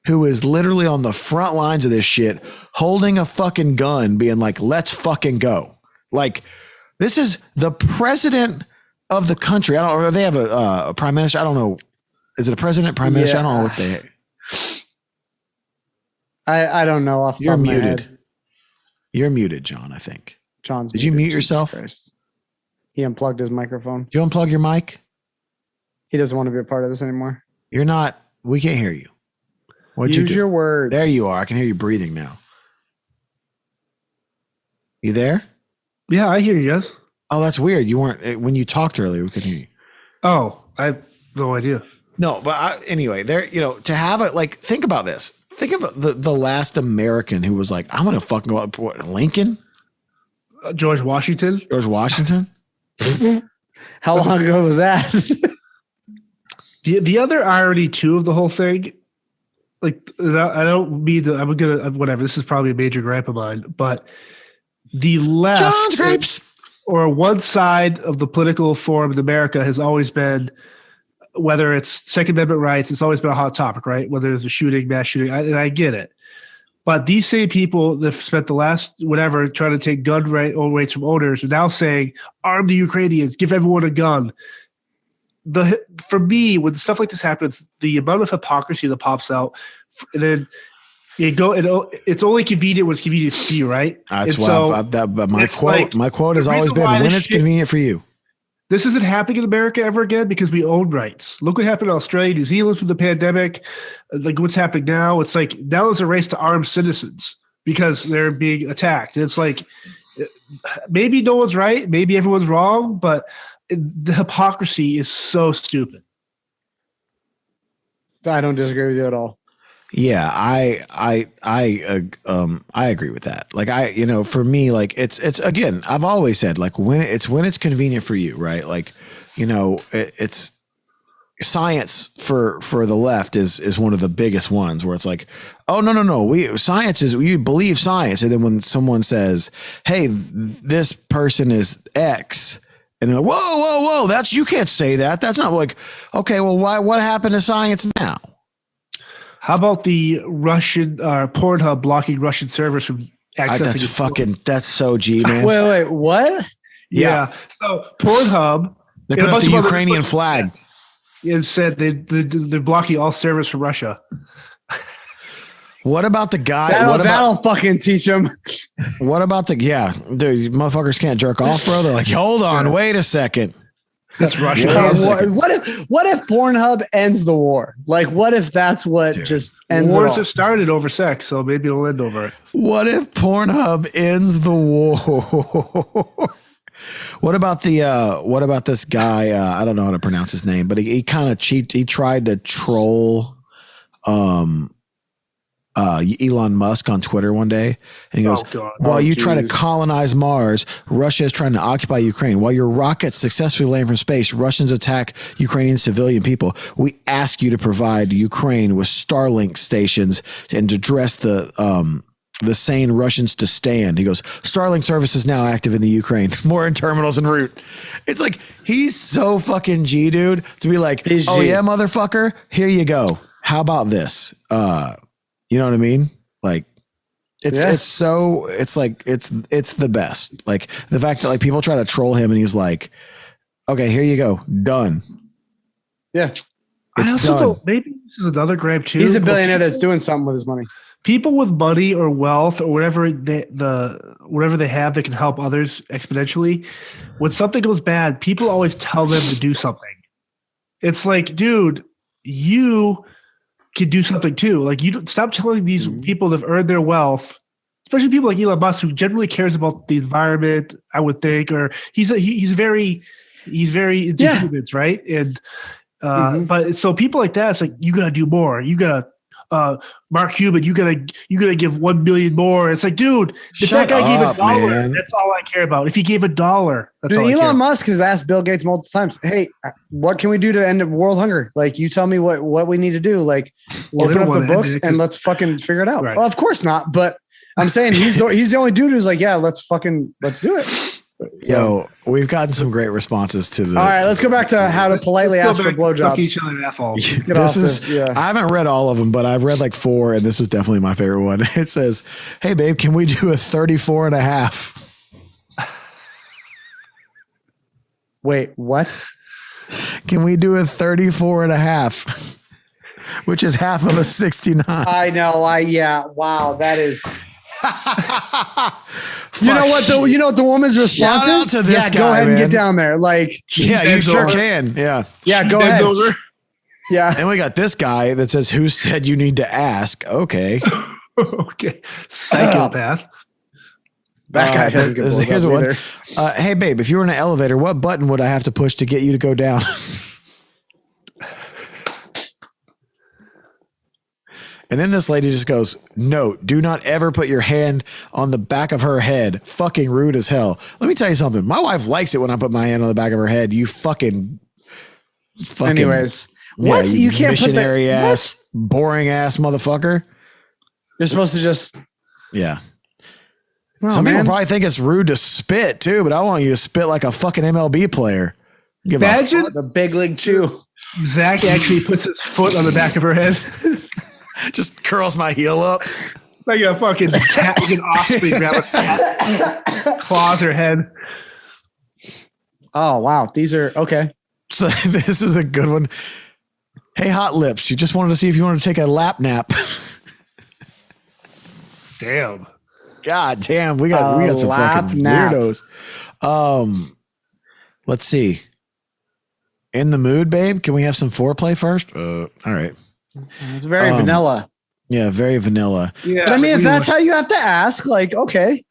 [SPEAKER 2] who is literally on the front lines of this shit, holding a fucking gun, being like, let's fucking go. This is the president of the country. I don't know. They have a prime minister. I don't know. Is it a president, prime minister? I don't know what they
[SPEAKER 1] I don't know. Off the top of my head.
[SPEAKER 2] You're muted, John, I think.
[SPEAKER 1] John's
[SPEAKER 2] Did you mute yourself?
[SPEAKER 1] He unplugged his microphone.
[SPEAKER 2] You unplug your mic?
[SPEAKER 1] He doesn't want to be a part of this anymore.
[SPEAKER 2] You're not. We can't hear you. What'd
[SPEAKER 1] you
[SPEAKER 2] do?
[SPEAKER 1] Use your words.
[SPEAKER 2] There you are. I can hear you breathing now. You there?
[SPEAKER 3] Yeah, I hear you guys.
[SPEAKER 2] Oh, that's weird. You weren't, when you talked earlier, we couldn't hear you.
[SPEAKER 3] Oh, I have no idea.
[SPEAKER 2] No, but anyway, to have it, think about this. Think about the last American who was like, I'm going to fucking go up. Lincoln?
[SPEAKER 3] George Washington?
[SPEAKER 2] George Washington?
[SPEAKER 1] How long ago was that?
[SPEAKER 3] The other irony, too, of the whole thing like I don't mean to. I'm gonna whatever. This is probably a major gripe of mine, but the left,
[SPEAKER 2] John's grapes,
[SPEAKER 3] or one side of the political forum in America has always been, whether it's Second Amendment rights, it's always been a hot topic, right? Whether it's a shooting, mass shooting, and I get it. But these same people that spent the last whatever trying to take gun rights from owners are now saying, arm the Ukrainians, give everyone a gun. For me, when stuff like this happens, the amount of hypocrisy that pops out, and then it's only convenient when it's convenient for you, right?
[SPEAKER 2] That's why. But my quote has always been, when it's convenient for you.
[SPEAKER 3] This isn't happening in America ever again because we own rights. Look what happened in Australia, New Zealand from the pandemic. Like what's happening now, it's like now there's a race to arm citizens because they're being attacked. And it's like maybe no one's right, maybe everyone's wrong, but the hypocrisy is so stupid.
[SPEAKER 1] I don't disagree with you at all.
[SPEAKER 2] Yeah, I agree with that. Like for me, like it's again, I've always said like when it's convenient for you, right? Like, it's science for the left is one of the biggest ones where it's like, oh no, we believe science, and then when someone says, hey, this person is X. And they're like, whoa, you can't say that. That's not like, okay, well, what happened to science now?
[SPEAKER 3] How about the Russian Pornhub blocking Russian servers from accessing?
[SPEAKER 2] That's so G, man.
[SPEAKER 1] Wait, what?
[SPEAKER 3] Yeah. So Pornhub,
[SPEAKER 2] they put up the Ukrainian flag.
[SPEAKER 3] It said they're blocking all servers from Russia.
[SPEAKER 2] What about the guy?
[SPEAKER 1] That'll fucking teach him.
[SPEAKER 2] What about dude, motherfuckers can't jerk off, bro. They're like, hold on, wait a second.
[SPEAKER 3] That's Russia.
[SPEAKER 1] What if Pornhub ends the war? Like, what if that's what just ends
[SPEAKER 3] wars
[SPEAKER 1] it all?
[SPEAKER 3] have started over sex, so maybe it'll end over it.
[SPEAKER 2] What if Pornhub ends the war? What about this guy? I don't know how to pronounce his name, but he kind of he tried to troll Elon Musk on Twitter one day, and he goes, while you try to colonize Mars, Russia is trying to occupy Ukraine. While your rockets successfully land from space, Russians attack Ukrainian civilian people. We ask you to provide Ukraine with Starlink stations and to dress the sane Russians to stand. He goes, Starlink service is now active in the Ukraine. More in terminals en route. It's like, he's so fucking G, dude, to be like, oh yeah, motherfucker, here you go. How about this? You know what I mean? Like it's the best. Like the fact that like people try to troll him and he's like, okay, here you go. Done.
[SPEAKER 1] Yeah.
[SPEAKER 2] It's done.
[SPEAKER 3] Maybe this is another gripe too.
[SPEAKER 1] He's a billionaire that's doing something with his money.
[SPEAKER 3] People with money or wealth or whatever whatever they have that can help others exponentially. When something goes bad, people always tell them to do something. It's like, dude, you can do something too. Like, you don't stop telling these people that have earned their wealth, especially people like Elon Musk, who generally cares about the environment, I would think, or he's very into humans, right? And but so people like that, it's like, you gotta do more. You gotta Mark Cuban, you gotta give 1 million more. It's like, dude, if that guy gave $1, man, that's all I care about. If he gave $1, that's all I care.
[SPEAKER 1] Elon Musk has asked Bill Gates multiple times, hey, what can we do to end world hunger? Like, you tell me what we need to do. Like, open up the books and let's fucking figure it out. Right. Well, of course not. But I'm saying he's the only dude who's like, yeah, let's do it.
[SPEAKER 2] Yo, we've gotten some great responses to the.
[SPEAKER 1] All right, let's go back to how to politely ask for blowjobs.
[SPEAKER 3] Each other assholes.
[SPEAKER 1] Let's get off this. Yeah.
[SPEAKER 2] I haven't read all of them, but I've read like 4, and this was definitely my favorite one. It says, "Hey, babe, can we do a 34 and a half?"
[SPEAKER 1] Wait, what?
[SPEAKER 2] Can we do a 34 and a half? Which is half of a 69.
[SPEAKER 1] I know. Wow, that is. You know what the woman's response is?
[SPEAKER 2] To this guy,
[SPEAKER 1] go ahead and
[SPEAKER 2] man.
[SPEAKER 1] get down there. Like,
[SPEAKER 2] yeah, you sure can. Yeah,
[SPEAKER 1] go ahead. Yeah,
[SPEAKER 2] and we got this guy that says, "Who said you need to ask?" Okay,
[SPEAKER 3] okay, psychopath.
[SPEAKER 1] That guy doesn't get
[SPEAKER 2] here's
[SPEAKER 1] either.
[SPEAKER 2] One. Hey, babe, if you were in an elevator, what button would I have to push to get you to go down? And then this lady just goes, "No, do not ever put your hand on the back of her head. Fucking rude as hell." Let me tell you something. My wife likes it when I put my hand on the back of her head. You fucking.
[SPEAKER 1] Anyways,
[SPEAKER 2] what?
[SPEAKER 1] You can't
[SPEAKER 2] missionary
[SPEAKER 1] put
[SPEAKER 2] ass. boring ass motherfucker.
[SPEAKER 1] You're supposed to just.
[SPEAKER 2] Yeah.
[SPEAKER 1] Oh,
[SPEAKER 2] Some people
[SPEAKER 1] man.
[SPEAKER 2] probably think it's rude to spit too, but I want you to spit like a fucking MLB player.
[SPEAKER 3] Imagine
[SPEAKER 1] The big league chew.
[SPEAKER 3] Zach actually puts his foot on the back of her head.
[SPEAKER 2] Just curls my heel up.
[SPEAKER 3] Like a fucking like an offspring grab claws her head.
[SPEAKER 1] Oh, wow. These are okay.
[SPEAKER 2] So this is a good one. Hey, Hot Lips, you just wanted to see if you wanted to take a lap nap.
[SPEAKER 3] Damn.
[SPEAKER 2] God damn, we got some fucking
[SPEAKER 1] nap.
[SPEAKER 2] weirdos. Let's see. In the mood, babe? Can we have some foreplay first? All right.
[SPEAKER 1] It's very vanilla.
[SPEAKER 2] Yeah, very vanilla.
[SPEAKER 3] Yeah.
[SPEAKER 1] But I mean, if that's how you have to ask, like, okay.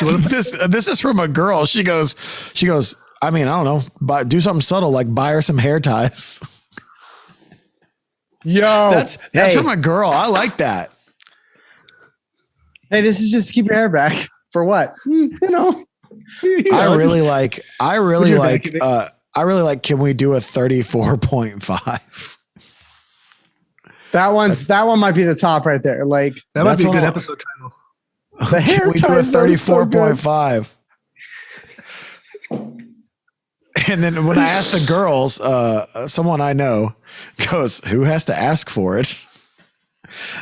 [SPEAKER 2] This is from a girl. She goes, I mean, I don't know, do something subtle, like buy her some hair ties.
[SPEAKER 1] Yo,
[SPEAKER 2] That's from a girl. I like that.
[SPEAKER 1] Hey, this is just to keep your hair back for what? You know.
[SPEAKER 2] I really like, can we do a 34.5?
[SPEAKER 1] That one might be the top right there. Like
[SPEAKER 3] That might be a good
[SPEAKER 2] what
[SPEAKER 3] episode title.
[SPEAKER 1] the hair
[SPEAKER 2] Can we do a
[SPEAKER 1] ties. That is so good.
[SPEAKER 2] 34.5? And then when I asked the girls, someone I know goes, "Who has to ask for it?"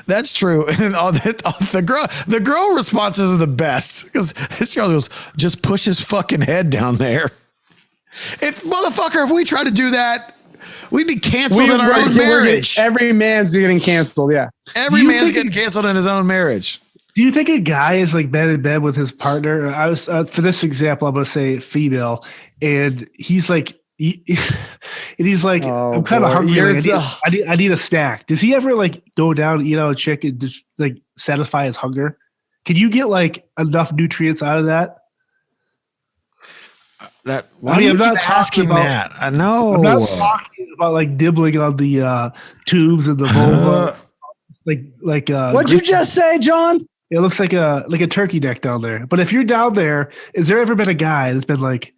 [SPEAKER 2] That's true. And the girl responses are the best because this girl goes, "Just push his fucking head down there." If we tried to do that, we'd be canceled in our own marriage.
[SPEAKER 1] Every man's getting canceled. Yeah.
[SPEAKER 2] Every man's getting canceled in his own marriage.
[SPEAKER 3] Do you think a guy is like bed in bed with his partner? I was for this example, I'm going to say female, and he's like, he's like, I'm kind of hungry. Like, I need a snack. Does he ever like go down and eat out a chick and just like satisfy his hunger? Can you get like enough nutrients out of that?
[SPEAKER 2] I'm not asking that. I know.
[SPEAKER 3] I'm not talking about like dibbling on the tubes and the vulva.
[SPEAKER 1] What'd you just say, John?
[SPEAKER 3] It looks like a turkey neck down there. But if you're down there, is there ever been a guy that's been like,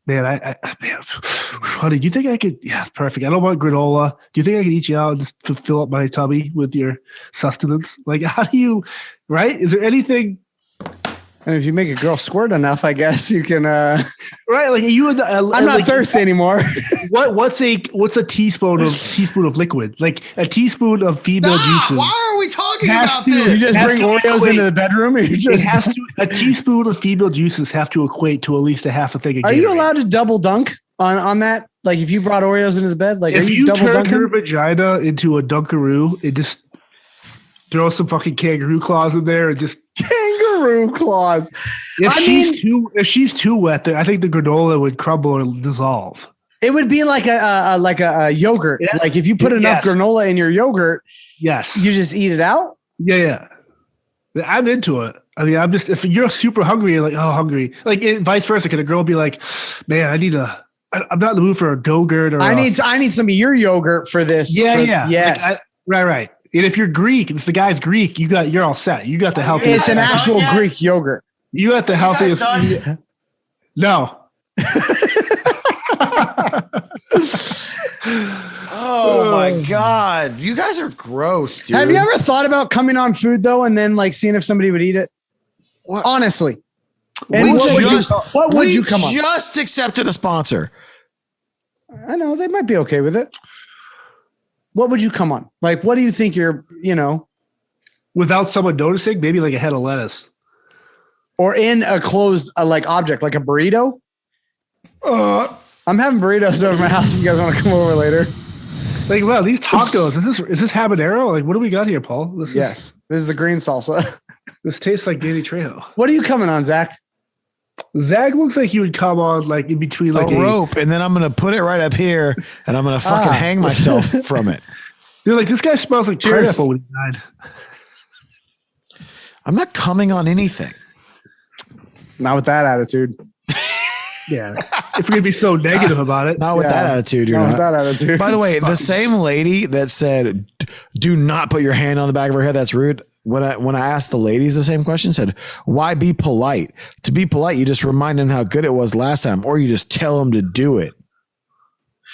[SPEAKER 3] man, man, honey, do you think I could? Yeah, perfect. I don't want granola. Do you think I could eat you out and just to fill up my tummy with your sustenance? Like, how do you? Right? Is there anything?
[SPEAKER 1] And if you make a girl squirt enough, I guess you can.
[SPEAKER 3] Right? Like you.
[SPEAKER 1] I'm not thirsty anymore.
[SPEAKER 3] What's a teaspoon of liquid? Like a teaspoon of female juices.
[SPEAKER 2] Why are we talking about this?
[SPEAKER 1] You just bring Oreos into the bedroom. And
[SPEAKER 3] a teaspoon of female juices have to equate to at least a half a thing.
[SPEAKER 1] Are you allowed to double dunk on that? Like if you brought Oreos into the bed, like
[SPEAKER 3] if
[SPEAKER 1] are
[SPEAKER 3] you
[SPEAKER 1] double
[SPEAKER 3] turn
[SPEAKER 1] dunking?
[SPEAKER 3] your vagina into a Dunkaroo, it just throw some fucking kangaroo claws in there and just
[SPEAKER 1] kangaroo claws.
[SPEAKER 3] If she's too wet, I think the granola would crumble or dissolve.
[SPEAKER 1] It would be like a yogurt. Yeah. Like if you put enough granola in your yogurt,
[SPEAKER 3] yes,
[SPEAKER 1] you just eat it out.
[SPEAKER 3] Yeah. I'm into it. I mean, if you're super hungry, you're like, oh, hungry. Like vice versa. Can a girl be like, man, I'm not in the mood for a Go-Gurt or I
[SPEAKER 1] need some of your yogurt for this.
[SPEAKER 3] Yeah.
[SPEAKER 1] Yes.
[SPEAKER 3] Like, right. And if you're Greek, if the guy's Greek, you're all set. You got the healthiest.
[SPEAKER 1] It's an actual Greek yogurt.
[SPEAKER 3] You got the healthiest. No.
[SPEAKER 2] Oh my God. You guys are gross, dude.
[SPEAKER 1] Have you ever thought about coming on food though and then like seeing if somebody would eat it? What? Honestly. And what would you come on?
[SPEAKER 2] We just accepted a sponsor.
[SPEAKER 1] I know they might be okay with it. What would you come on? Like, what do you think
[SPEAKER 3] without someone noticing, maybe like a head of lettuce
[SPEAKER 1] or in a closed like object, like a burrito? I'm having burritos over my house. If you guys want to come over later.
[SPEAKER 3] Like, wow, these tacos, is this habanero? Like, what do we got here, Paul?
[SPEAKER 1] This is the green salsa.
[SPEAKER 3] This tastes like Danny Trejo.
[SPEAKER 1] What are you coming on, Zach?
[SPEAKER 3] Zach looks like he would come on like in between like
[SPEAKER 2] a rope, and then I'm gonna put it right up here, and I'm gonna fucking hang myself from it.
[SPEAKER 3] You're like, this guy smells like pineapple when he died.
[SPEAKER 2] I'm not coming on anything.
[SPEAKER 1] Not with that attitude.
[SPEAKER 3] Yeah. If we're gonna be so negative about it.
[SPEAKER 2] Not with that attitude, you're not.
[SPEAKER 1] With that attitude.
[SPEAKER 2] By the way, the same lady that said, do not put your hand on the back of her head, that's rude. When I asked the ladies the same question, said, why be polite? To be polite, you just remind them how good it was last time, or you just tell them to do it.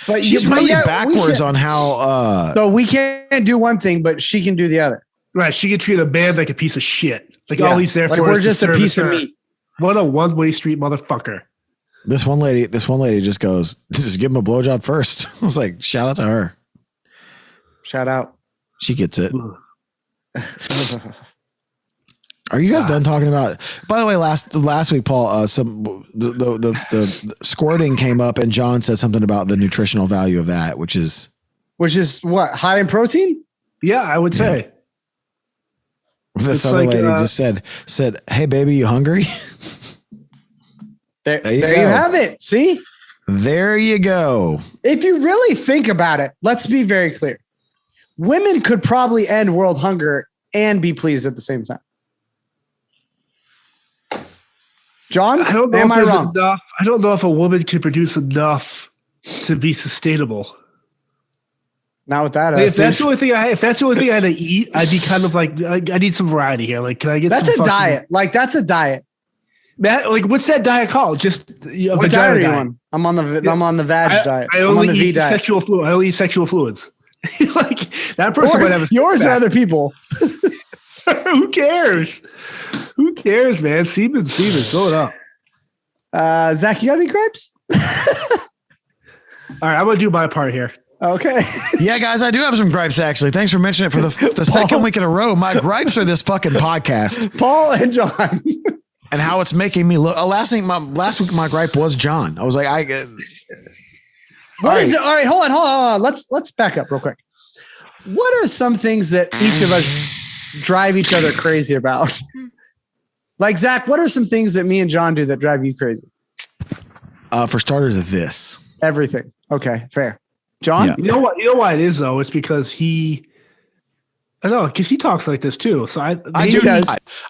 [SPEAKER 1] But
[SPEAKER 2] she's really backwards on how.
[SPEAKER 1] So we can't do one thing, but she can do the other.
[SPEAKER 3] Right. She can treat a man like a piece of shit. Like all he's there for.
[SPEAKER 1] We're just a piece of meat.
[SPEAKER 3] What a one-way street motherfucker.
[SPEAKER 2] This one lady just goes, just give him a blowjob first. I was like, shout out to her.
[SPEAKER 1] Shout out.
[SPEAKER 2] She gets it. Are you guys done talking about? By the way, last week, Paul, the squirting came up, and John said something about the nutritional value of that, which is what, high in protein?
[SPEAKER 3] Yeah, I would say.
[SPEAKER 2] This other lady just said, "Hey, baby, you hungry?"
[SPEAKER 1] There you have it. See,
[SPEAKER 2] there you go.
[SPEAKER 1] If you really think about it, let's be very clear. Women could probably end world hunger and be pleased at the same time. John,
[SPEAKER 3] I don't know
[SPEAKER 1] am I wrong?
[SPEAKER 3] Enough. I don't know if a woman can produce enough to be sustainable.
[SPEAKER 1] Not with that.
[SPEAKER 3] If that's the only thing I had to eat, I'd be kind of like, I need some variety here. Like, can I get?
[SPEAKER 1] That's a diet. Like, that's a diet.
[SPEAKER 3] That, like, what's that diet called? Just a
[SPEAKER 1] what diet are you on? I'm on the vag diet.
[SPEAKER 3] I only eat sexual fluid. I only eat sexual fluids. Like that person might have
[SPEAKER 1] yours or other people.
[SPEAKER 3] Who cares? Who cares, man? Semen, fill it up.
[SPEAKER 1] Zach, you got any gripes?
[SPEAKER 3] All right, I'm gonna do my part here.
[SPEAKER 1] Okay.
[SPEAKER 2] Yeah, guys, I do have some gripes, actually. Thanks for mentioning it for the second week in a row. My gripes are this fucking podcast.
[SPEAKER 1] Paul and John.
[SPEAKER 2] And how it's making me look. Last week, my gripe was John. I was like,
[SPEAKER 1] What is it? All right, hold on. Let's back up real quick. What are some things that each of us drive each other crazy about? Like, Zach, what are some things that me and John do that drive you crazy?
[SPEAKER 2] For starters, this.
[SPEAKER 1] Everything. Okay, fair. John?
[SPEAKER 3] Yeah. You know why it is, though? It's because because he talks like this too. So I do.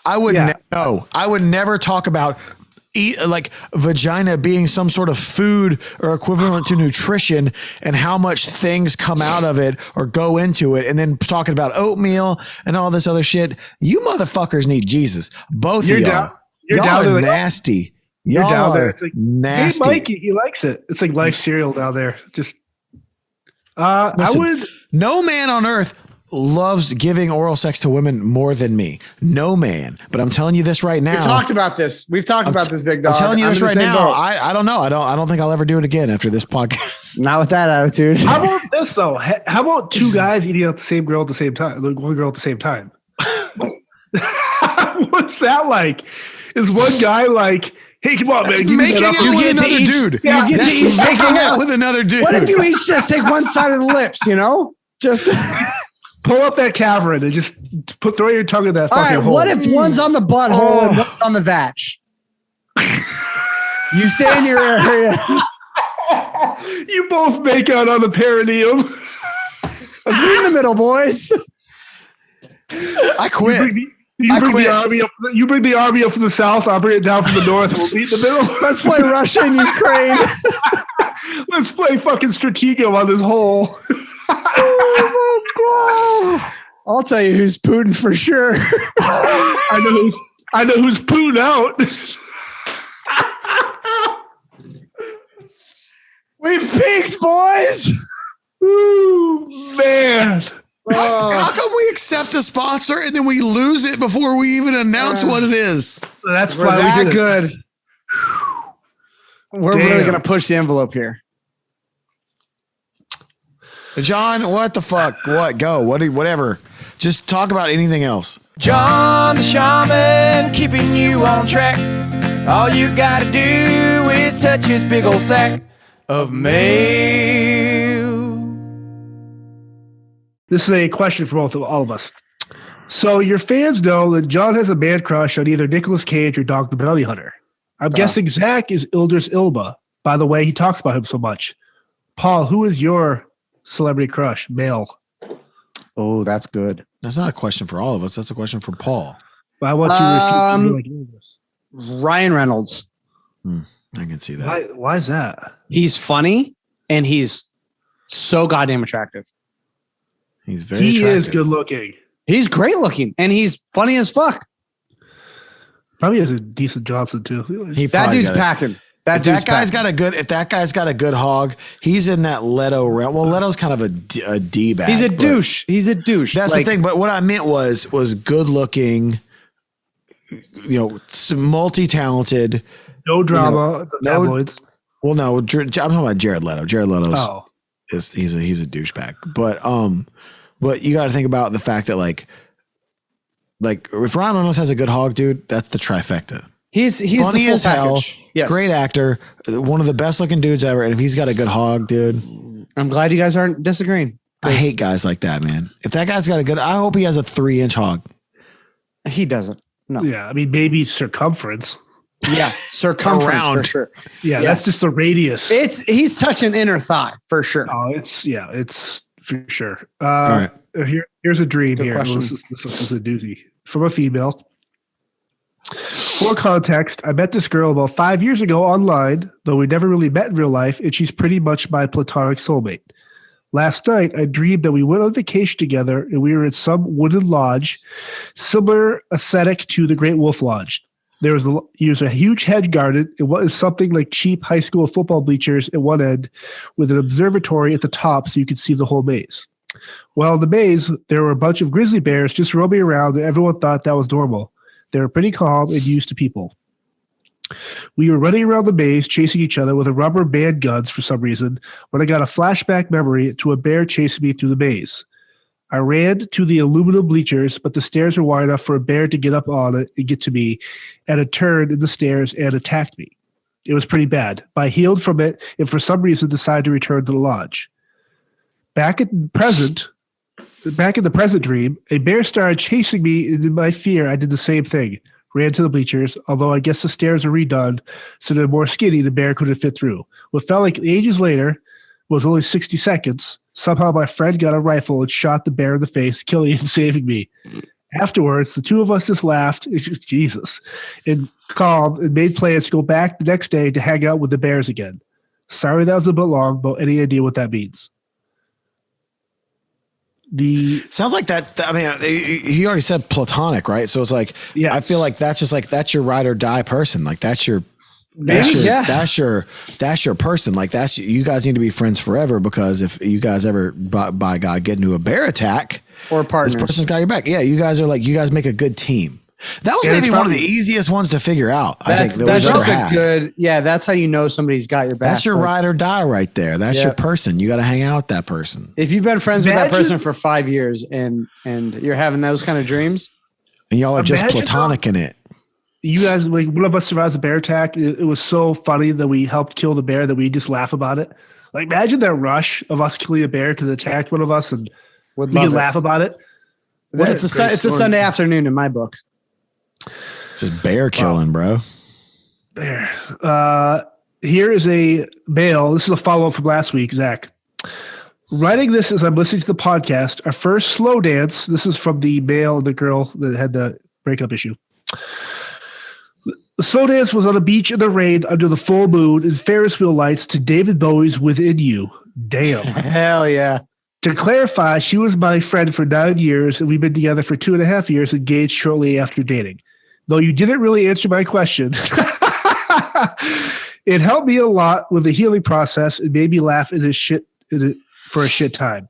[SPEAKER 2] I would never talk about like vagina being some sort of food or equivalent to nutrition and how much things come out of it or go into it, and then talking about oatmeal and all this other shit. You motherfuckers need Jesus. Both of y'all. Y'all are nasty. Y'all are nasty.
[SPEAKER 3] Hey, Mike, he likes it. It's like life cereal down there. Just
[SPEAKER 2] listen, no man on earth loves giving oral sex to women more than me. No man. But I'm telling you this right now.
[SPEAKER 1] We've talked about this. Big dog.
[SPEAKER 2] I'm telling you this right now. I don't know. I don't think I'll ever do it again after this podcast.
[SPEAKER 1] Not with that attitude.
[SPEAKER 3] How about this though? How about two guys eating out the same girl at the same time? Like one girl at the same time. What's that like? Is one guy like, hey, come on,
[SPEAKER 2] that's
[SPEAKER 3] man.
[SPEAKER 2] Making out with another dude.
[SPEAKER 1] Yeah, you get to each
[SPEAKER 2] making out with another dude.
[SPEAKER 1] What if you each just take one side of the lips, you know? Just
[SPEAKER 3] pull up that cavern and just throw your tongue in that fucking hole.
[SPEAKER 1] What if one's on the butthole and one's on the vag? You stay in your area.
[SPEAKER 3] You both make out on the perineum.
[SPEAKER 1] Let's be in the middle, boys.
[SPEAKER 2] I quit.
[SPEAKER 3] You bring the army up from the south. I'll bring it down from the north, and we'll meet in the middle.
[SPEAKER 1] Let's play Russia and Ukraine.
[SPEAKER 3] Let's play fucking Stratego on this hole.
[SPEAKER 1] Oh my God. I'll tell you who's Putin for sure.
[SPEAKER 3] I know who's Putin out.
[SPEAKER 1] We've peaked, boys.
[SPEAKER 3] Ooh, man.
[SPEAKER 2] How come we accept a sponsor and then we lose it before we even announce what it is?
[SPEAKER 3] That's
[SPEAKER 1] why we did good. We're really going to push the envelope here.
[SPEAKER 2] John, what the fuck? What? Go. Whatever. Just talk about anything else.
[SPEAKER 4] John the Shaman, keeping you on track. All you gotta do is touch his big old sack of mail.
[SPEAKER 3] This is a question for all of us. So your fans know that John has a man crush on either Nicolas Cage or Dog the Bounty Hunter. I'm guessing Zach is Idris Elba, by the way he talks about him so much. Paul, who is your celebrity crush, male?
[SPEAKER 1] Oh, that's good.
[SPEAKER 2] That's not a question for all of us. That's a question for Paul.
[SPEAKER 3] But I want you to
[SPEAKER 1] Ryan Reynolds.
[SPEAKER 2] I can see that.
[SPEAKER 3] Why is that?
[SPEAKER 1] He's funny and he's so goddamn attractive.
[SPEAKER 2] He attractive.
[SPEAKER 3] Is good looking.
[SPEAKER 1] He's great looking and he's funny as fuck.
[SPEAKER 3] Probably has a decent Johnson too.
[SPEAKER 1] That dude's packing.
[SPEAKER 2] If that guy's got a good hog, he's in that Leto realm. Well, Leto's kind of a D-bag.
[SPEAKER 1] He's a douche. He's a douche.
[SPEAKER 2] That's the thing. But what I meant was good looking, multi-talented.
[SPEAKER 3] No drama.
[SPEAKER 2] Well, no, I'm talking about Jared Leto. Jared Leto's he's a douchebag. But you got to think about the fact that like if Ryan Reynolds has a good hog, dude, that's the trifecta.
[SPEAKER 1] He's
[SPEAKER 2] funny
[SPEAKER 1] the full
[SPEAKER 2] as hell.
[SPEAKER 1] package. Yes.
[SPEAKER 2] Great actor, one of the best looking dudes ever. And if he's got a good hog, dude,
[SPEAKER 1] I'm glad you guys aren't disagreeing.
[SPEAKER 2] I hate guys like that, man. If that guy's got a good, I hope he has a 3-inch hog.
[SPEAKER 1] He doesn't. No.
[SPEAKER 3] Yeah, I mean maybe circumference.
[SPEAKER 1] Yeah, circumference for sure.
[SPEAKER 3] Yeah, that's just the radius.
[SPEAKER 1] He's touching inner thigh for sure.
[SPEAKER 3] Oh, it's for sure.
[SPEAKER 2] All right.
[SPEAKER 3] Here's a dream.
[SPEAKER 1] Good
[SPEAKER 3] here.
[SPEAKER 1] question.
[SPEAKER 3] This is a doozy from a female. For context, I met this girl about 5 years ago online, though we never really met in real life, and she's pretty much my platonic soulmate. Last night, I dreamed that we went on vacation together, and we were at some wooden lodge, similar aesthetic to the Great Wolf Lodge. There was a huge hedge garden and what is something like cheap high school football bleachers at one end with an observatory at the top so you could see the whole maze. Well, in the maze, there were a bunch of grizzly bears just roaming around, and everyone thought that was normal. They were pretty calm and used to people. We were running around the maze, chasing each other with rubber band guns for some reason, when I got a flashback memory to a bear chasing me through the maze. I ran to the aluminum bleachers, but the stairs were wide enough for a bear to get up on it and get to me, and it turned in the stairs and attacked me. It was pretty bad, but I healed from it and for some reason decided to return to the lodge. Back in the present dream, a bear started chasing me, and in my fear, I did the same thing. Ran to the bleachers, although I guess the stairs are redone, so they're more skinny, the bear couldn't fit through. What felt like ages later was only 60 seconds. Somehow my friend got a rifle and shot the bear in the face, killing and saving me. Afterwards, the two of us just laughed, Jesus, and calmed and made plans to go back the next day to hang out with the bears again. Sorry that was a bit long, but any idea what that means?
[SPEAKER 2] Sounds like that. I mean, he already said platonic, right? So it's like, yes. I feel like that's just like, that's your ride or die person. Like that's your person. Like you guys need to be friends forever, because if you guys ever by God get into a bear attack
[SPEAKER 1] or partners,
[SPEAKER 2] this person's got your back. Yeah. You guys make a good team. That was maybe one of the easiest ones to figure out. I think
[SPEAKER 1] that's just a good. Yeah, that's how you know somebody's got your back.
[SPEAKER 2] That's your ride or die right there. That's your person. You got to hang out with that person.
[SPEAKER 1] If you've been friends with that person for 5 years and you're having those kind of dreams,
[SPEAKER 2] and y'all are just platonic in it.
[SPEAKER 3] You guys, like one of us survives a bear attack. It was so funny that we helped kill the bear that we just laugh about it. Like imagine that rush of us killing a bear because it attacked one of us, and we can laugh about it.
[SPEAKER 1] It's a Sunday afternoon in my book.
[SPEAKER 2] Just bear killing, bro.
[SPEAKER 3] Bear. Here is a mail. This is a follow-up from last week, Zach. Writing this as I'm listening to the podcast, our first slow dance. This is from the male and the girl that had the breakup issue. The slow dance was on a beach in the rain under the full moon and Ferris wheel lights to David Bowie's Within You. Damn.
[SPEAKER 1] Hell yeah.
[SPEAKER 3] To clarify, she was my friend for 9 years, and we've been together for 2.5 years, engaged shortly after dating. Though you didn't really answer my question, it helped me a lot with the healing process and made me laugh for a shit time.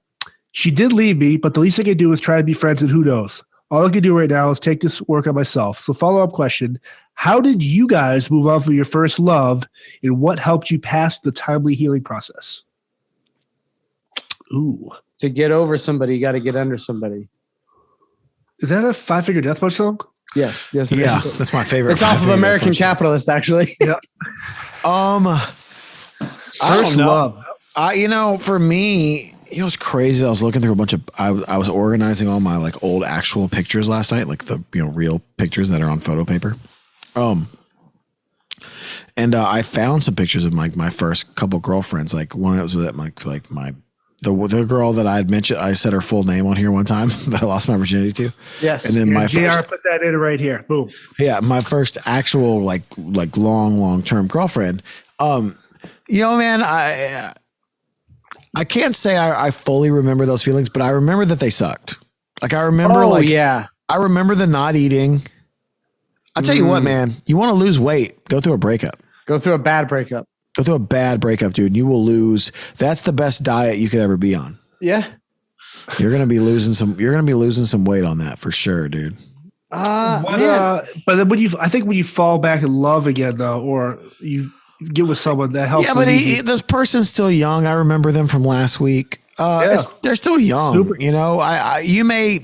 [SPEAKER 3] She did leave me, but the least I can do is try to be friends, and who knows? All I can do right now is take this work on myself. So follow-up question, how did you guys move on from your first love, and what helped you pass the timely healing process? Ooh.
[SPEAKER 1] To get over somebody, you got to get under somebody.
[SPEAKER 3] Is that a Five Finger Death Punch song?
[SPEAKER 1] Yes.
[SPEAKER 2] Yeah, that's my favorite.
[SPEAKER 1] It's off of American Capitalist, actually.
[SPEAKER 3] Yeah.
[SPEAKER 2] I don't know. For me, it was crazy. I was looking through a bunch of. I was organizing all my like old actual pictures last night, like the real pictures that are on photo paper. And I found some pictures of my first couple girlfriends. Like one was at the girl that I had mentioned, I said her full name on here one time that I lost my virginity to.
[SPEAKER 3] Yes.
[SPEAKER 2] And then my
[SPEAKER 3] JR put that in right here. Boom.
[SPEAKER 2] Yeah. My first actual like long-term girlfriend. Man, I can't say I fully remember those feelings, but I remember that they sucked. Like I remember I remember the not eating. I'll tell you what, man, you want to lose weight, go through a breakup.
[SPEAKER 1] Go through a bad breakup.
[SPEAKER 2] Go through a bad breakup, dude. And you will lose. That's the best diet you could ever be on.
[SPEAKER 1] Yeah.
[SPEAKER 2] You're gonna be losing some weight on that for sure, dude.
[SPEAKER 3] But then I think when you fall back in love again, though, or you get with someone that helps.
[SPEAKER 2] Yeah, but this person's still young. I remember them from last week. They're still young. Super. You know, you may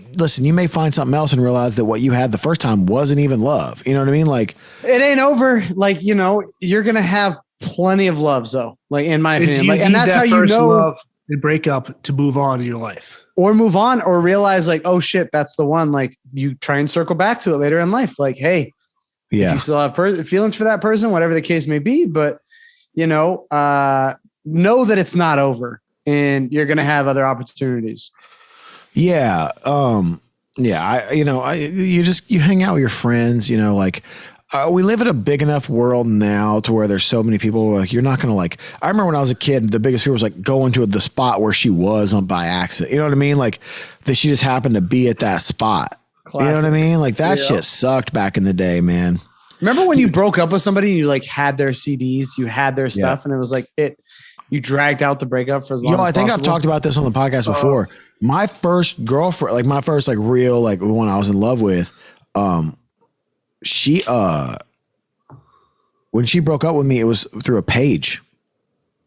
[SPEAKER 2] find something else and realize that what you had the first time wasn't even love. You know what I mean? Like,
[SPEAKER 1] it ain't over. Like, you know, you're gonna have plenty of loves, though. Like, in my opinion, like, and that's how you know
[SPEAKER 3] love and break up to move on in your life,
[SPEAKER 1] or move on, or realize like, oh shit, that's the one. Like, you try and circle back to it later in life. Like, hey, you still have feelings for that person, whatever the case may be, but you know that it's not over. And you're going to have other opportunities. Yeah.
[SPEAKER 2] You hang out with your friends, you know, like we live in a big enough world now to where there's so many people. Like, you're not going to like, I remember when I was a kid, the biggest fear was like going to the spot where she was on by accident. You know what I mean? Like that she just happened to be at that spot. Classic. You know what I mean? Like that shit sucked back in the day, man.
[SPEAKER 1] Remember when you broke up with somebody and you like had their CDs, you had their stuff, and it was like you dragged out the breakup for as long as possible.
[SPEAKER 2] I think I've talked about this on the podcast before. My first girlfriend, like my first like real, like the one I was in love with, she when she broke up with me, it was through a page.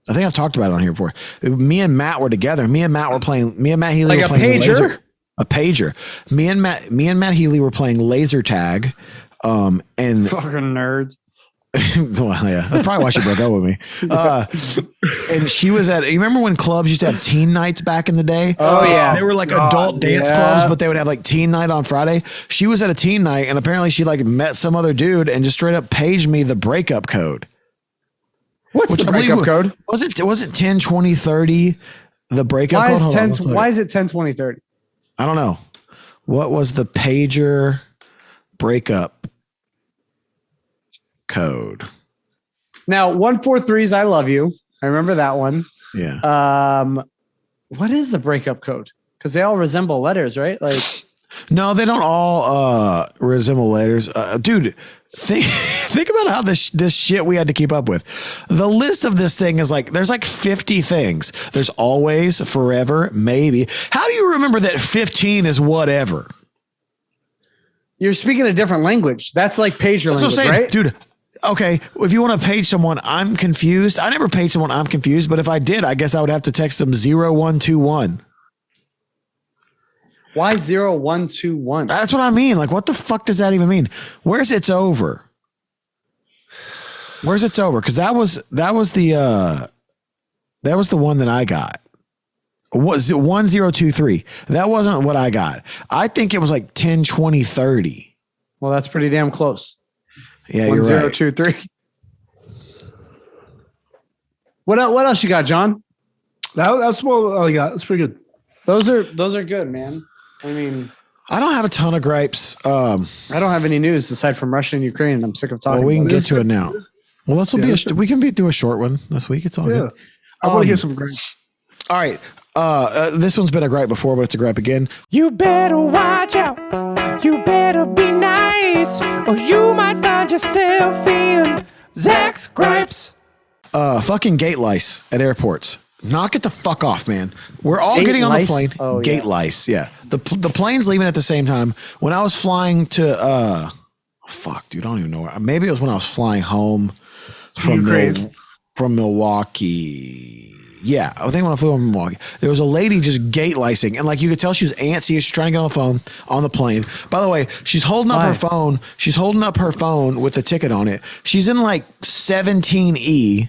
[SPEAKER 2] I think I've talked about it on here before. Me and Matt were together. Me and Matt Healy
[SPEAKER 1] like
[SPEAKER 2] were playing
[SPEAKER 1] pager?
[SPEAKER 2] A pager. Me and Matt Healy were playing laser tag. And
[SPEAKER 1] fucking nerds.
[SPEAKER 2] Well, yeah, that's probably why she broke up with me. And she was you remember when clubs used to have teen nights back in the day?
[SPEAKER 1] Oh yeah.
[SPEAKER 2] They were like adult dance clubs, but they would have like teen night on Friday. She was at a teen night and apparently she like met some other dude and just straight up paged me the breakup code.
[SPEAKER 1] What's the breakup code?
[SPEAKER 2] Was it 10, 20, 30? The breakup code?
[SPEAKER 1] Why is it 10, 20, 30?
[SPEAKER 2] I don't know. What was the pager breakup code?
[SPEAKER 1] Now, 143's I love you. I remember that one.
[SPEAKER 2] Yeah.
[SPEAKER 1] What is the breakup code? Because they all resemble letters, right? Like,
[SPEAKER 2] no, they don't all resemble letters. Dude, think about how this shit we had to keep up with. The list of this thing is like, there's like 50 things. There's always, forever, maybe. How do you remember that 15 is whatever?
[SPEAKER 1] You're speaking a different language. That's like pager language,
[SPEAKER 2] what I'm saying,
[SPEAKER 1] right?
[SPEAKER 2] Dude, okay, if you want to page someone, I'm confused. I never page someone, I'm confused. But if I did, I guess I would have to text them 0121.
[SPEAKER 1] Why 0121?
[SPEAKER 2] That's what I mean. Like, what the fuck does that even mean? Where's it's over? Where's it's over? Because that was the one that I got. Was it 1023? That wasn't what I got. I think it was like 10, 20, 30.
[SPEAKER 1] Well, that's pretty damn close.
[SPEAKER 2] Yeah, you're right.
[SPEAKER 1] 1023. What else you got, John?
[SPEAKER 3] That's what I got. That's pretty good.
[SPEAKER 1] Those are good, man. I mean,
[SPEAKER 2] I don't have a ton of gripes.
[SPEAKER 1] I don't have any news aside from Russia and Ukraine. I'm sick of talking.
[SPEAKER 2] Well, we can get to it now. Well, we can do a short one this week. It's all good.
[SPEAKER 3] I want to hear some gripes.
[SPEAKER 2] All right. This one's been a gripe before, but it's a gripe again.
[SPEAKER 4] You better watch out. You better be nice, or you might find yourself in Zach's gripes.
[SPEAKER 2] Fucking gate lice at airports. Knock it the fuck off, man. We're all getting on the plane.
[SPEAKER 1] Oh,
[SPEAKER 2] gate lice. Yeah. The plane's leaving at the same time. When I was flying to, fuck, dude, I don't even know where. Maybe it was when I was flying home from Milwaukee. Yeah, I think when I flew from Milwaukee, there was a lady just gate licing, and like you could tell she was antsy. She's trying to get on the phone on the plane. By the way, she's holding up her phone. She's holding up her phone with the ticket on it. She's in like 17E,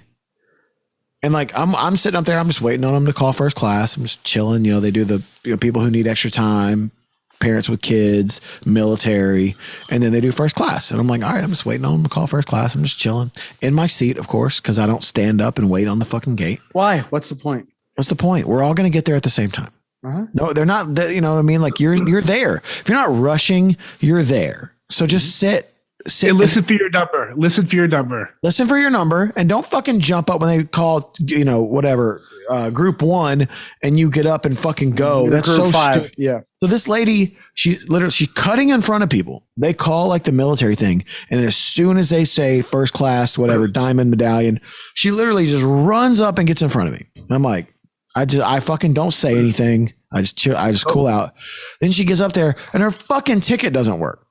[SPEAKER 2] and like I'm sitting up there. I'm just waiting on them to call first class. I'm just chilling. You know, they do the people who need extra time, parents with kids, military, and then they do first class. And I'm like, all right, I'm just waiting on them to call first class. I'm just chilling in my seat, of course, because I don't stand up and wait on the fucking gate.
[SPEAKER 1] Why? What's the point?
[SPEAKER 2] What's the point? We're all going to get there at the same time.
[SPEAKER 1] Uh-huh.
[SPEAKER 2] No, they're not. You know what I mean? Like you're there. If you're not rushing, you're there. So just sit sit.
[SPEAKER 3] Hey, listen for your number. Listen for your number.
[SPEAKER 2] Listen for your number, and don't fucking jump up when they call, whatever, group 1, and you get up and fucking go. That's
[SPEAKER 1] Group
[SPEAKER 2] so
[SPEAKER 1] 5.
[SPEAKER 2] stupid.
[SPEAKER 1] Yeah.
[SPEAKER 2] So this lady, she's cutting in front of people. They call like the military thing. And then as soon as they say first class, whatever, diamond medallion, she literally just runs up and gets in front of me. And I'm like, I fucking don't say anything. I just chill. I just cool out. Then she gets up there and her fucking ticket doesn't work.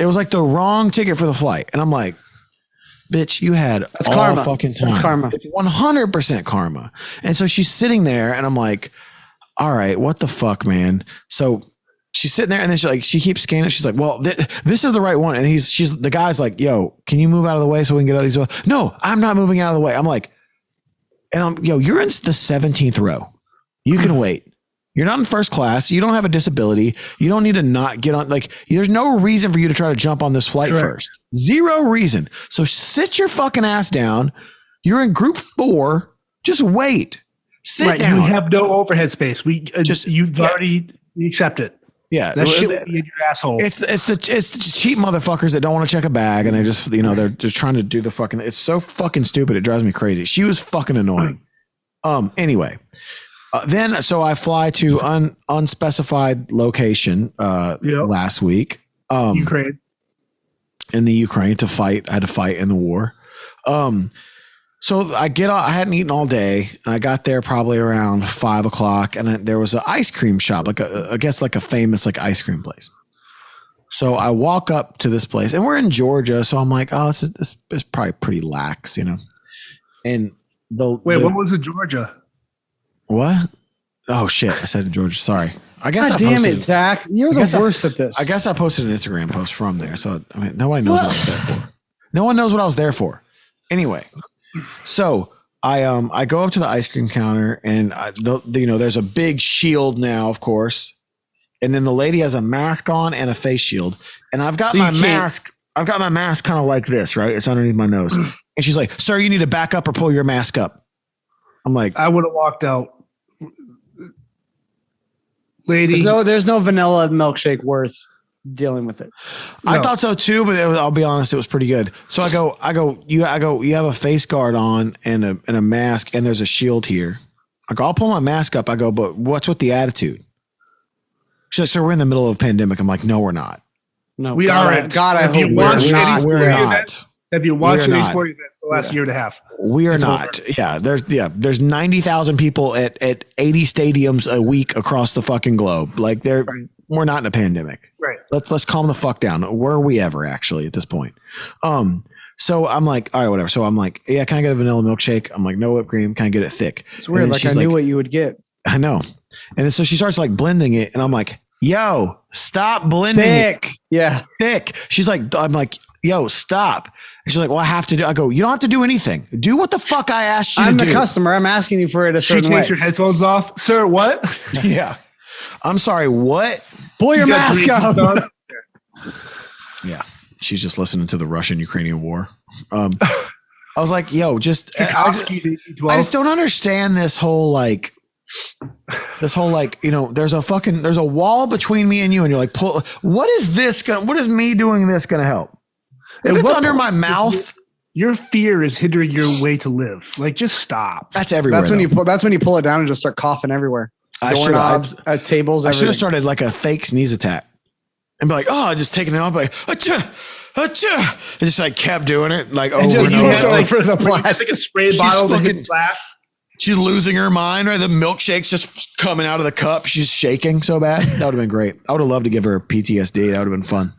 [SPEAKER 2] It was like the wrong ticket for the flight. And I'm like, bitch, you had
[SPEAKER 1] That's
[SPEAKER 2] all
[SPEAKER 1] karma.
[SPEAKER 2] fucking time.
[SPEAKER 1] That's karma.
[SPEAKER 2] It's 100% karma. And so she's sitting there and I'm like, all right, what the fuck, man? So she's sitting there and then she keeps scanning. She's like, well, this is the right one. And the guy's like, yo, can you move out of the way so we can get out of these? No, I'm not moving out of the way. I'm like, you're in the 17th row. You can wait. You're not in first class. You don't have a disability. You don't need to not get on. Like, there's no reason for you to try to jump on this flight first. Zero reason. So sit your fucking ass down. You're in group 4. Just wait. Sit down.
[SPEAKER 3] You have no overhead space. You've already accept it.
[SPEAKER 2] Yeah,
[SPEAKER 3] that shit will be in your asshole.
[SPEAKER 2] It's the cheap motherfuckers that don't want to check a bag and they just they're just trying to do the fucking. It's so fucking stupid. It drives me crazy. She was fucking annoying. Anyway. Then, so I fly to unspecified location last week.
[SPEAKER 3] Ukraine.
[SPEAKER 2] In the Ukraine to fight. I had to fight in the war. So I hadn't eaten all day, and I got there probably around 5:00, and there was an ice cream shop, I guess a famous ice cream place. So I walk up to this place, and we're in Georgia, so I'm like, oh, this is probably pretty lax, And what
[SPEAKER 3] was it, Georgia?
[SPEAKER 2] What? Oh shit! I said in Georgia. Sorry. I guess
[SPEAKER 1] God damn it, Zach! You're the worst at this.
[SPEAKER 2] I guess I posted an Instagram post from there, so nobody knows what I was there for. No one knows what I was there for. Anyway, so I go up to the ice cream counter, and there's a big shield now, of course, and then the lady has a mask on and a face shield, and I've got my mask. I've got my mask kind of like this, right? It's underneath my nose, and she's like, "Sir, you need to back up or pull your mask up." I'm like,
[SPEAKER 3] I would have walked out. Lady.
[SPEAKER 1] There's no vanilla milkshake worth dealing with it.
[SPEAKER 2] No. I thought so too, but I'll be honest, it was pretty good. So I go, you have a face guard on and a mask, and there's a shield here. I go, I'll pull my mask up. I go, but what's with the attitude? She's like, so we're in the middle of a pandemic. I'm like, no, we're not.
[SPEAKER 3] No, we are.
[SPEAKER 1] God, I hope
[SPEAKER 2] we're not.
[SPEAKER 3] Have you watched any sport events the last year and a half?
[SPEAKER 2] We are not. Over. Yeah. There's 90,000 people at 80 stadiums a week across the fucking globe. We're not in a pandemic.
[SPEAKER 3] Right.
[SPEAKER 2] Let's calm the fuck down. Where are we ever actually at this point? So I'm like, all right, whatever. So I'm like, yeah, can I get a vanilla milkshake? I'm like, no whipped cream. Can I get it thick?
[SPEAKER 1] It's weird. I knew what you would get.
[SPEAKER 2] I know. And then so she starts blending it, and I'm like, yo, stop blending
[SPEAKER 1] thick.
[SPEAKER 2] It.
[SPEAKER 1] Yeah.
[SPEAKER 2] Thick. She's like, I'm like, yo, stop. And she's like, well, I have to do. I go, you don't have to do anything. Do what the fuck I asked you to do.
[SPEAKER 1] I'm the customer. I'm asking you for it a certain way.
[SPEAKER 3] She takes your headphones off. Sir, what?
[SPEAKER 2] Yeah. I'm sorry, what?
[SPEAKER 1] Pull your mask up.
[SPEAKER 2] Yeah. She's just listening to the Russian-Ukrainian war. I was like, yo, I just don't understand this whole there's a wall between me and you, and you're like, what is me doing this gonna help? If it's under my mouth,
[SPEAKER 3] your fear is hindering your way to live. Just stop.
[SPEAKER 2] That's everywhere.
[SPEAKER 1] That's when you pull it down and just start coughing everywhere. Doorknobs, tables.
[SPEAKER 2] I should have started a fake sneeze attack and be like, oh, just taking it off, achoo, achoo. I just kept doing it over and over.
[SPEAKER 1] For the plastic.
[SPEAKER 3] A spray bottle to hit glass.
[SPEAKER 2] She's losing her mind, right? The milkshake's just coming out of the cup. She's shaking so bad. That would have been great. I would have loved to give her PTSD. That would have been fun.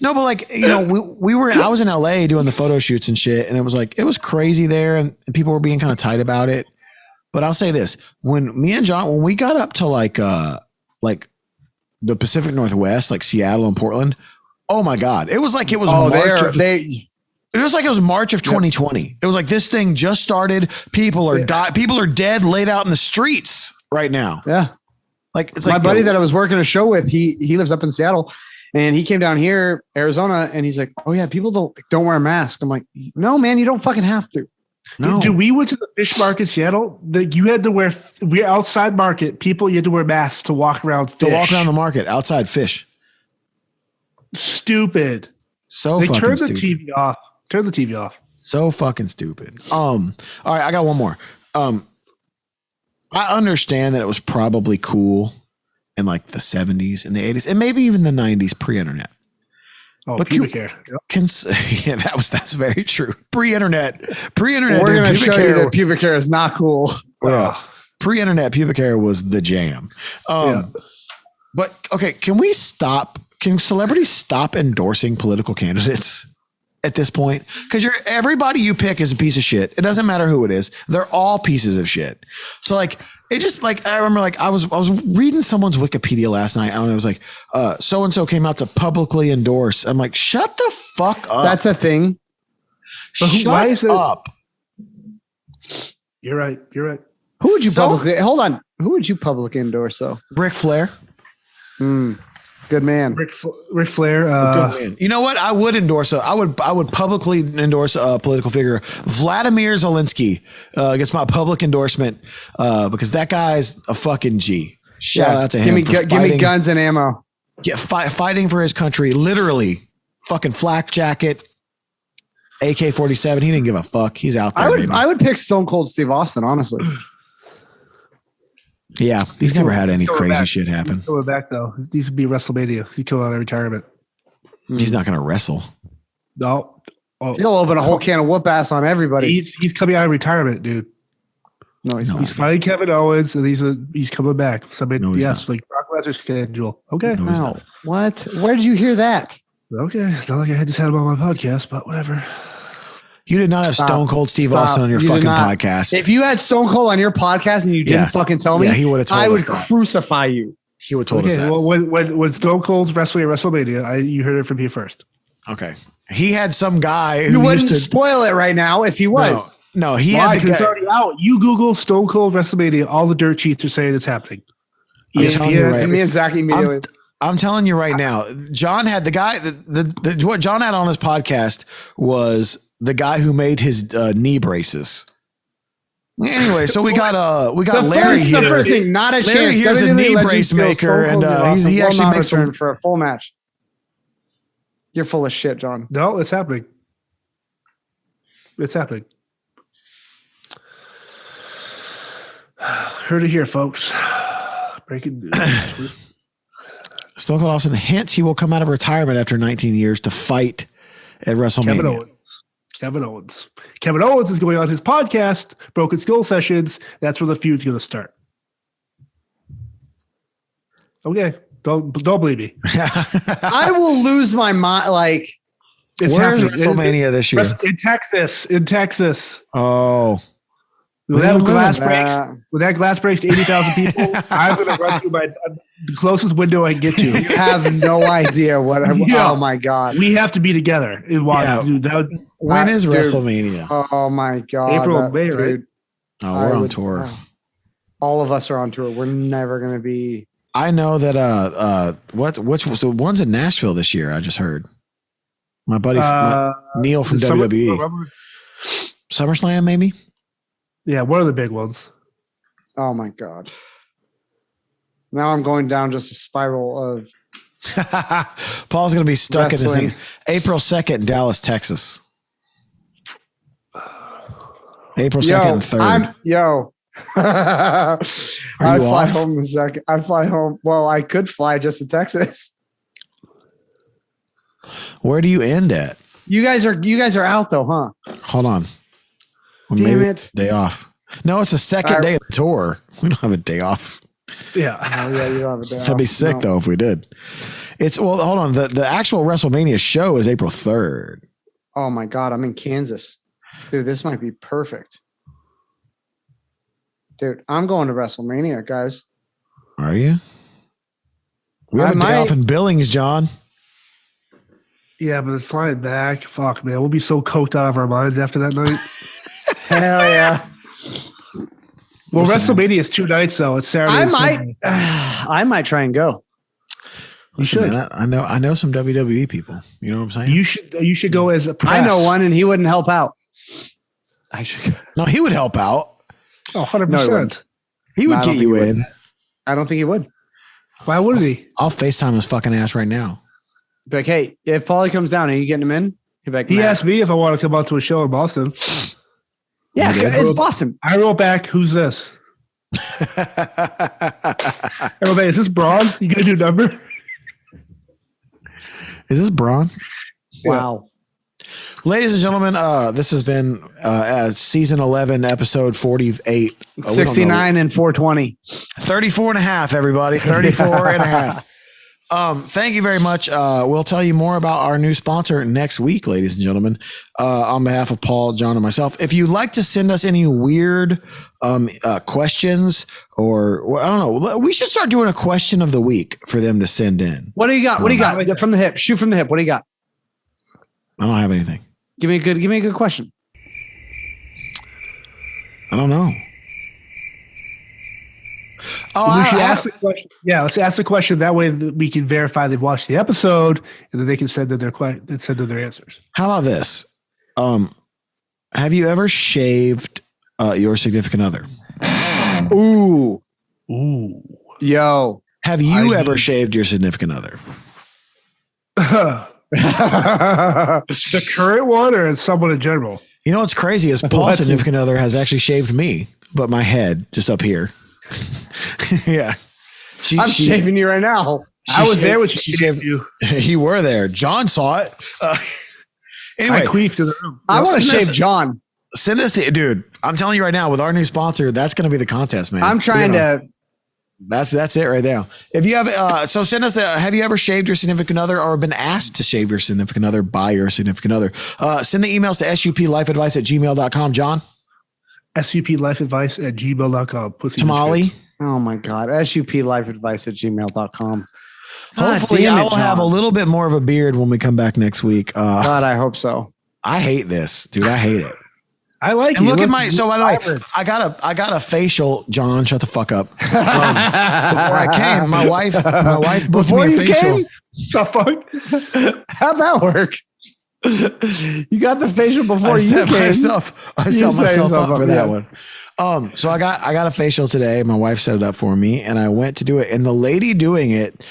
[SPEAKER 2] No, but I was in LA doing the photo shoots and shit, and it was crazy there, and people were being kind of tight about it. But I'll say this: when me and John, when we got up to the Pacific Northwest, Seattle and Portland, oh my God, it was like it was March. It was like it was March of 2020. It was like this thing just started. People are people are dead, laid out in the streets right now.
[SPEAKER 1] Yeah, it's my buddy that I was working a show with. He lives up in Seattle. And he came down here, Arizona, and he's like, oh, yeah, people don't wear a mask. I'm like, no, man, you don't fucking have to.
[SPEAKER 3] No. Dude, we went to the fish market in Seattle. You had to wear, we're outside market. People, you had to wear masks to walk around fish.
[SPEAKER 2] To walk around the market, outside fish.
[SPEAKER 3] Stupid.
[SPEAKER 2] So
[SPEAKER 3] They
[SPEAKER 2] fucking
[SPEAKER 3] turned the
[SPEAKER 2] stupid.
[SPEAKER 3] TV off. Turn the TV off.
[SPEAKER 2] So fucking stupid. All right, I got one more. I understand that it was probably cool in like the 70s and the 80s and maybe even the 90s pre-internet.
[SPEAKER 3] Oh,
[SPEAKER 2] But
[SPEAKER 3] pubic hair. Yep.
[SPEAKER 2] Yeah, that's very true. Pre-internet.
[SPEAKER 1] We're
[SPEAKER 2] dude,
[SPEAKER 1] going to
[SPEAKER 2] pubic
[SPEAKER 1] show
[SPEAKER 2] hair-
[SPEAKER 1] you that pubic hair is not cool.
[SPEAKER 2] Well, pre-internet pubic hair was the jam. But okay, can celebrities stop endorsing political candidates at this point? Because everybody you pick is a piece of shit. It doesn't matter who it is. They're all pieces of shit. So like, it just like, I remember like I was reading someone's Wikipedia last night. I don't know. It was like, so-and-so came out to publicly endorse. I'm like, shut the fuck up.
[SPEAKER 1] That's a thing.
[SPEAKER 2] Shut up.
[SPEAKER 3] You're right.
[SPEAKER 1] Who would you Who would you publicly endorse though?
[SPEAKER 2] Ric Flair.
[SPEAKER 1] Good man.
[SPEAKER 3] Ric Flair.
[SPEAKER 2] Good man. You know what? I would endorse. I would publicly endorse a political figure. Vladimir Zelensky gets my public endorsement because that guy's a fucking G. Shout out to him.
[SPEAKER 1] Give me guns and ammo.
[SPEAKER 2] Fighting for his country. Literally, fucking flak jacket, AK-47. He didn't give a fuck. He's out there.
[SPEAKER 1] I would pick Stone Cold Steve Austin, honestly.
[SPEAKER 2] Yeah, he's never had any crazy shit happen.
[SPEAKER 3] He's coming back though. He needs to be WrestleMania. He's coming out of retirement.
[SPEAKER 2] He's not going to wrestle.
[SPEAKER 3] No. Oh,
[SPEAKER 1] He'll open a whole can of whoop ass on everybody.
[SPEAKER 3] he's coming out of retirement, dude.
[SPEAKER 1] No, he's not.
[SPEAKER 3] He's fighting Kevin Owens, and he's coming back. Somebody,
[SPEAKER 2] No, he's
[SPEAKER 3] yes, like Brock Lesnar's schedule. Okay,
[SPEAKER 2] No, he's
[SPEAKER 1] Wow.
[SPEAKER 2] not.
[SPEAKER 1] What? Where did you hear that?
[SPEAKER 3] okay. It's not like I just had him on my podcast, but whatever.
[SPEAKER 2] You did not have
[SPEAKER 1] Stop.
[SPEAKER 2] Stone Cold Steve
[SPEAKER 1] Stop.
[SPEAKER 2] Austin on your
[SPEAKER 1] You did
[SPEAKER 2] fucking
[SPEAKER 1] not.
[SPEAKER 2] podcast.
[SPEAKER 1] If you had Stone Cold on your podcast and you didn't
[SPEAKER 2] Yeah.
[SPEAKER 1] fucking tell me,
[SPEAKER 2] Yeah, he would've told
[SPEAKER 1] I would
[SPEAKER 2] us that.
[SPEAKER 1] crucify you.
[SPEAKER 2] He would have told us
[SPEAKER 3] Okay,
[SPEAKER 2] that.
[SPEAKER 3] well, when Stone Cold's wrestling at WrestleMania, you heard it from here first.
[SPEAKER 2] Okay. He had some guy who
[SPEAKER 1] You wouldn't
[SPEAKER 2] used to
[SPEAKER 1] spoil it right now if he was.
[SPEAKER 2] No, he
[SPEAKER 3] Why?
[SPEAKER 2] had the
[SPEAKER 3] 'Cause it's
[SPEAKER 2] guy.
[SPEAKER 3] already out. You Google Stone Cold WrestleMania, all the dirt sheets are saying it's happening.
[SPEAKER 2] I'm telling you right.
[SPEAKER 1] And me and Zach immediately.
[SPEAKER 2] I'm telling you right now, John had the guy. What John had on his podcast was the guy who made his knee braces. Anyway, so we got Larry here.
[SPEAKER 1] The first thing, not a
[SPEAKER 2] Larry
[SPEAKER 1] chance.
[SPEAKER 2] here's a
[SPEAKER 1] WWE
[SPEAKER 2] knee
[SPEAKER 1] legend
[SPEAKER 2] brace
[SPEAKER 1] feels
[SPEAKER 2] maker,
[SPEAKER 1] Stone
[SPEAKER 2] and
[SPEAKER 1] Cold Steve
[SPEAKER 2] he
[SPEAKER 1] Austin
[SPEAKER 2] actually
[SPEAKER 1] will not
[SPEAKER 2] makes
[SPEAKER 1] return
[SPEAKER 2] them.
[SPEAKER 1] for a full match. You're full of shit, John.
[SPEAKER 3] No, it's happening. It's happening. Heard it here, folks. Breaking news.
[SPEAKER 2] Stone Cold Austin hints he will come out of retirement after 19 years to fight at WrestleMania.
[SPEAKER 3] Kevin Owens is going on his podcast, Broken Skull Sessions. That's where the feud's going to start. Okay, don't believe me.
[SPEAKER 1] I will lose my mind. Like,
[SPEAKER 3] It's
[SPEAKER 2] Where's
[SPEAKER 3] happening.
[SPEAKER 2] WrestleMania this year?
[SPEAKER 3] In Texas.
[SPEAKER 2] Oh,
[SPEAKER 3] When
[SPEAKER 2] Where
[SPEAKER 3] that
[SPEAKER 2] do you
[SPEAKER 3] glass
[SPEAKER 1] live?
[SPEAKER 3] breaks to 80,000 people, I'm going to run through the closest window I can get to.
[SPEAKER 1] you have no idea what.
[SPEAKER 3] Yeah.
[SPEAKER 1] Oh my god.
[SPEAKER 3] We have to be together.
[SPEAKER 2] Yeah.
[SPEAKER 3] Dude, that would,
[SPEAKER 2] when is
[SPEAKER 1] Dude.
[SPEAKER 2] WrestleMania?
[SPEAKER 1] Oh my god.
[SPEAKER 3] April, May, right?
[SPEAKER 1] dude,
[SPEAKER 2] Oh,
[SPEAKER 1] I
[SPEAKER 2] we're on
[SPEAKER 1] would-
[SPEAKER 2] tour.
[SPEAKER 1] all of us are on tour. We're never going to be.
[SPEAKER 2] I know that which was the ones in Nashville this year. I just heard my buddy Neil from WWE. SummerSlam, maybe.
[SPEAKER 3] Yeah, one of the big ones.
[SPEAKER 1] Oh my god. Now I'm going down just a spiral of.
[SPEAKER 2] Paul's going to be stuck in this
[SPEAKER 1] Wrestling.
[SPEAKER 2] thing. April 2nd in Dallas, Texas. April 2nd and 3rd.
[SPEAKER 1] I
[SPEAKER 2] you
[SPEAKER 1] fly
[SPEAKER 2] off?
[SPEAKER 1] home the second. I fly home. Well, I could fly just to Texas.
[SPEAKER 2] Where do you end at?
[SPEAKER 1] You guys are out though, huh?
[SPEAKER 2] Hold on. Well,
[SPEAKER 1] Damn
[SPEAKER 2] maybe
[SPEAKER 1] it.
[SPEAKER 2] Day off. No, it's the second
[SPEAKER 1] All right.
[SPEAKER 2] day of the tour. We don't have a day off.
[SPEAKER 3] Yeah.
[SPEAKER 1] Oh yeah, you don't have a day
[SPEAKER 2] That'd be
[SPEAKER 1] off.
[SPEAKER 2] sick
[SPEAKER 1] No.
[SPEAKER 2] though if we did. Hold on. The actual WrestleMania show is April 3rd.
[SPEAKER 1] Oh my god, I'm in Kansas, dude. This might be perfect, dude. I'm going to WrestleMania, guys.
[SPEAKER 2] Are you? We have
[SPEAKER 1] I
[SPEAKER 2] a day
[SPEAKER 1] might-
[SPEAKER 2] off in Billings, John.
[SPEAKER 3] Yeah, but flying back, fuck, man. We'll be so coked out of our minds after that night.
[SPEAKER 1] Hell yeah.
[SPEAKER 3] Well,
[SPEAKER 2] Listen,
[SPEAKER 3] WrestleMania is 2 nights, though. It's Saturday
[SPEAKER 1] I
[SPEAKER 3] and
[SPEAKER 1] might.
[SPEAKER 3] Sunday.
[SPEAKER 1] I might try and go.
[SPEAKER 2] Listen,
[SPEAKER 3] should.
[SPEAKER 2] man, I know some WWE people. You know what I'm saying?
[SPEAKER 3] You should go as a press.
[SPEAKER 1] I know one, and he wouldn't help out. I should.
[SPEAKER 2] No, he would help out.
[SPEAKER 3] Oh, 100%.
[SPEAKER 1] No, he wouldn't.
[SPEAKER 2] He would
[SPEAKER 1] No, I don't
[SPEAKER 2] get
[SPEAKER 1] think
[SPEAKER 2] you
[SPEAKER 1] he would.
[SPEAKER 2] in.
[SPEAKER 1] I don't think he would.
[SPEAKER 3] Why wouldn't he?
[SPEAKER 2] I'll FaceTime his fucking ass right now.
[SPEAKER 1] Be like, hey, if Paulie comes down, are you getting him in? He'd be like,
[SPEAKER 3] He
[SPEAKER 1] "Nah."
[SPEAKER 3] asked me if I want to come out to a show in Boston.
[SPEAKER 1] Yeah, it's Boston.
[SPEAKER 3] I wrote back, who's this? Everybody, is this Braun? You gonna do a number?
[SPEAKER 2] Is this Braun?
[SPEAKER 1] Wow.
[SPEAKER 2] Ladies and gentlemen, this has been season 11, episode 48.
[SPEAKER 1] 69 and 420.
[SPEAKER 2] 34 and a half, everybody. 34 and a half. Thank you very much. We'll tell you more about our new sponsor next week, ladies and gentlemen. On behalf of Paul, John, and myself, if you'd like to send us any weird questions or I don't know, we should start doing a question of the week for them to send in.
[SPEAKER 1] What do you got? What do you got? From the hip. Shoot from the hip. What do you got?
[SPEAKER 2] I don't have anything.
[SPEAKER 1] Give me a good question.
[SPEAKER 2] I don't know.
[SPEAKER 3] We should ask the question. Yeah, let's ask the question. That way we can verify they've watched the episode, and then they can send in their answers.
[SPEAKER 2] How about this? Have you ever shaved your significant other?
[SPEAKER 1] Ooh. Yo.
[SPEAKER 2] Have you ever shaved your significant other?
[SPEAKER 3] The current one or someone in general?
[SPEAKER 2] You know what's crazy is Paul's significant other has actually shaved me, but my head just up here. Yeah.
[SPEAKER 1] I'm shaving you right now.
[SPEAKER 3] I was there when she shaved you.
[SPEAKER 2] You were there. John saw it. Anyway.
[SPEAKER 3] I queefed in the room.
[SPEAKER 1] I want to shave John.
[SPEAKER 2] Send us dude. I'm telling you right now, with our new sponsor, that's going to be the contest, man.
[SPEAKER 1] I'm trying to.
[SPEAKER 2] That's it right there. If you have, so send us have you ever shaved your significant other or been asked to shave your significant other by your significant other? Send the emails to suplifeadvice@gmail.com. John?
[SPEAKER 3] suplifeadvice@gmail.com.
[SPEAKER 2] Tamale?
[SPEAKER 1] Oh my God. suplifeadvice@gmail.com.
[SPEAKER 2] Hopefully I will have a little bit more of a beard when we come back next week.
[SPEAKER 1] God, I hope so.
[SPEAKER 2] I hate this, dude. I hate it.
[SPEAKER 3] I like it.
[SPEAKER 2] Look at my. So by the way, I got a facial. John, shut the fuck up. Before I came, my wife booked
[SPEAKER 1] Before
[SPEAKER 2] me a
[SPEAKER 1] you
[SPEAKER 2] facial.
[SPEAKER 1] came? The fuck? How'd that work? You got the facial before you came.
[SPEAKER 2] I set myself up for that one. So I got a facial today. My wife set it up for me, and I went to do it. And the lady doing it,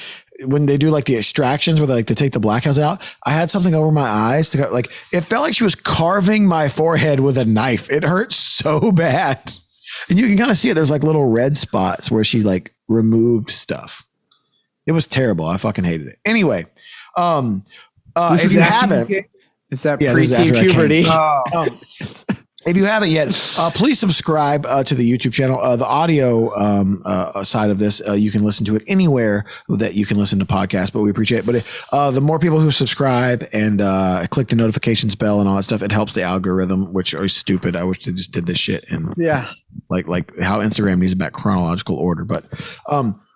[SPEAKER 2] when they do like the extractions where they like to take the blackouts out, I had something over my eyes to go, like, it felt like she was carving my forehead with a knife. It hurt so bad. And you can kind of see it. There's like little red spots where she like removed stuff. It was terrible. I fucking hated it. Anyway, if you haven't,
[SPEAKER 1] it's that preteen puberty.
[SPEAKER 2] If you haven't yet, please subscribe to the YouTube channel. The audio side of this, you can listen to it anywhere that you can listen to podcasts, but we appreciate it. But the more people who subscribe and click the notifications bell and all that stuff, it helps the algorithm, which are stupid. I wish they just did this shit and like how Instagram needs about chronological order. But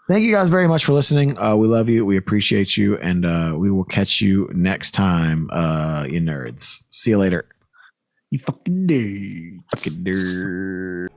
[SPEAKER 2] thank you guys very much for listening. We love you. We appreciate you. And we will catch you next time, you nerds. See you later.
[SPEAKER 3] You fucking nerd.
[SPEAKER 2] Fucking nerd.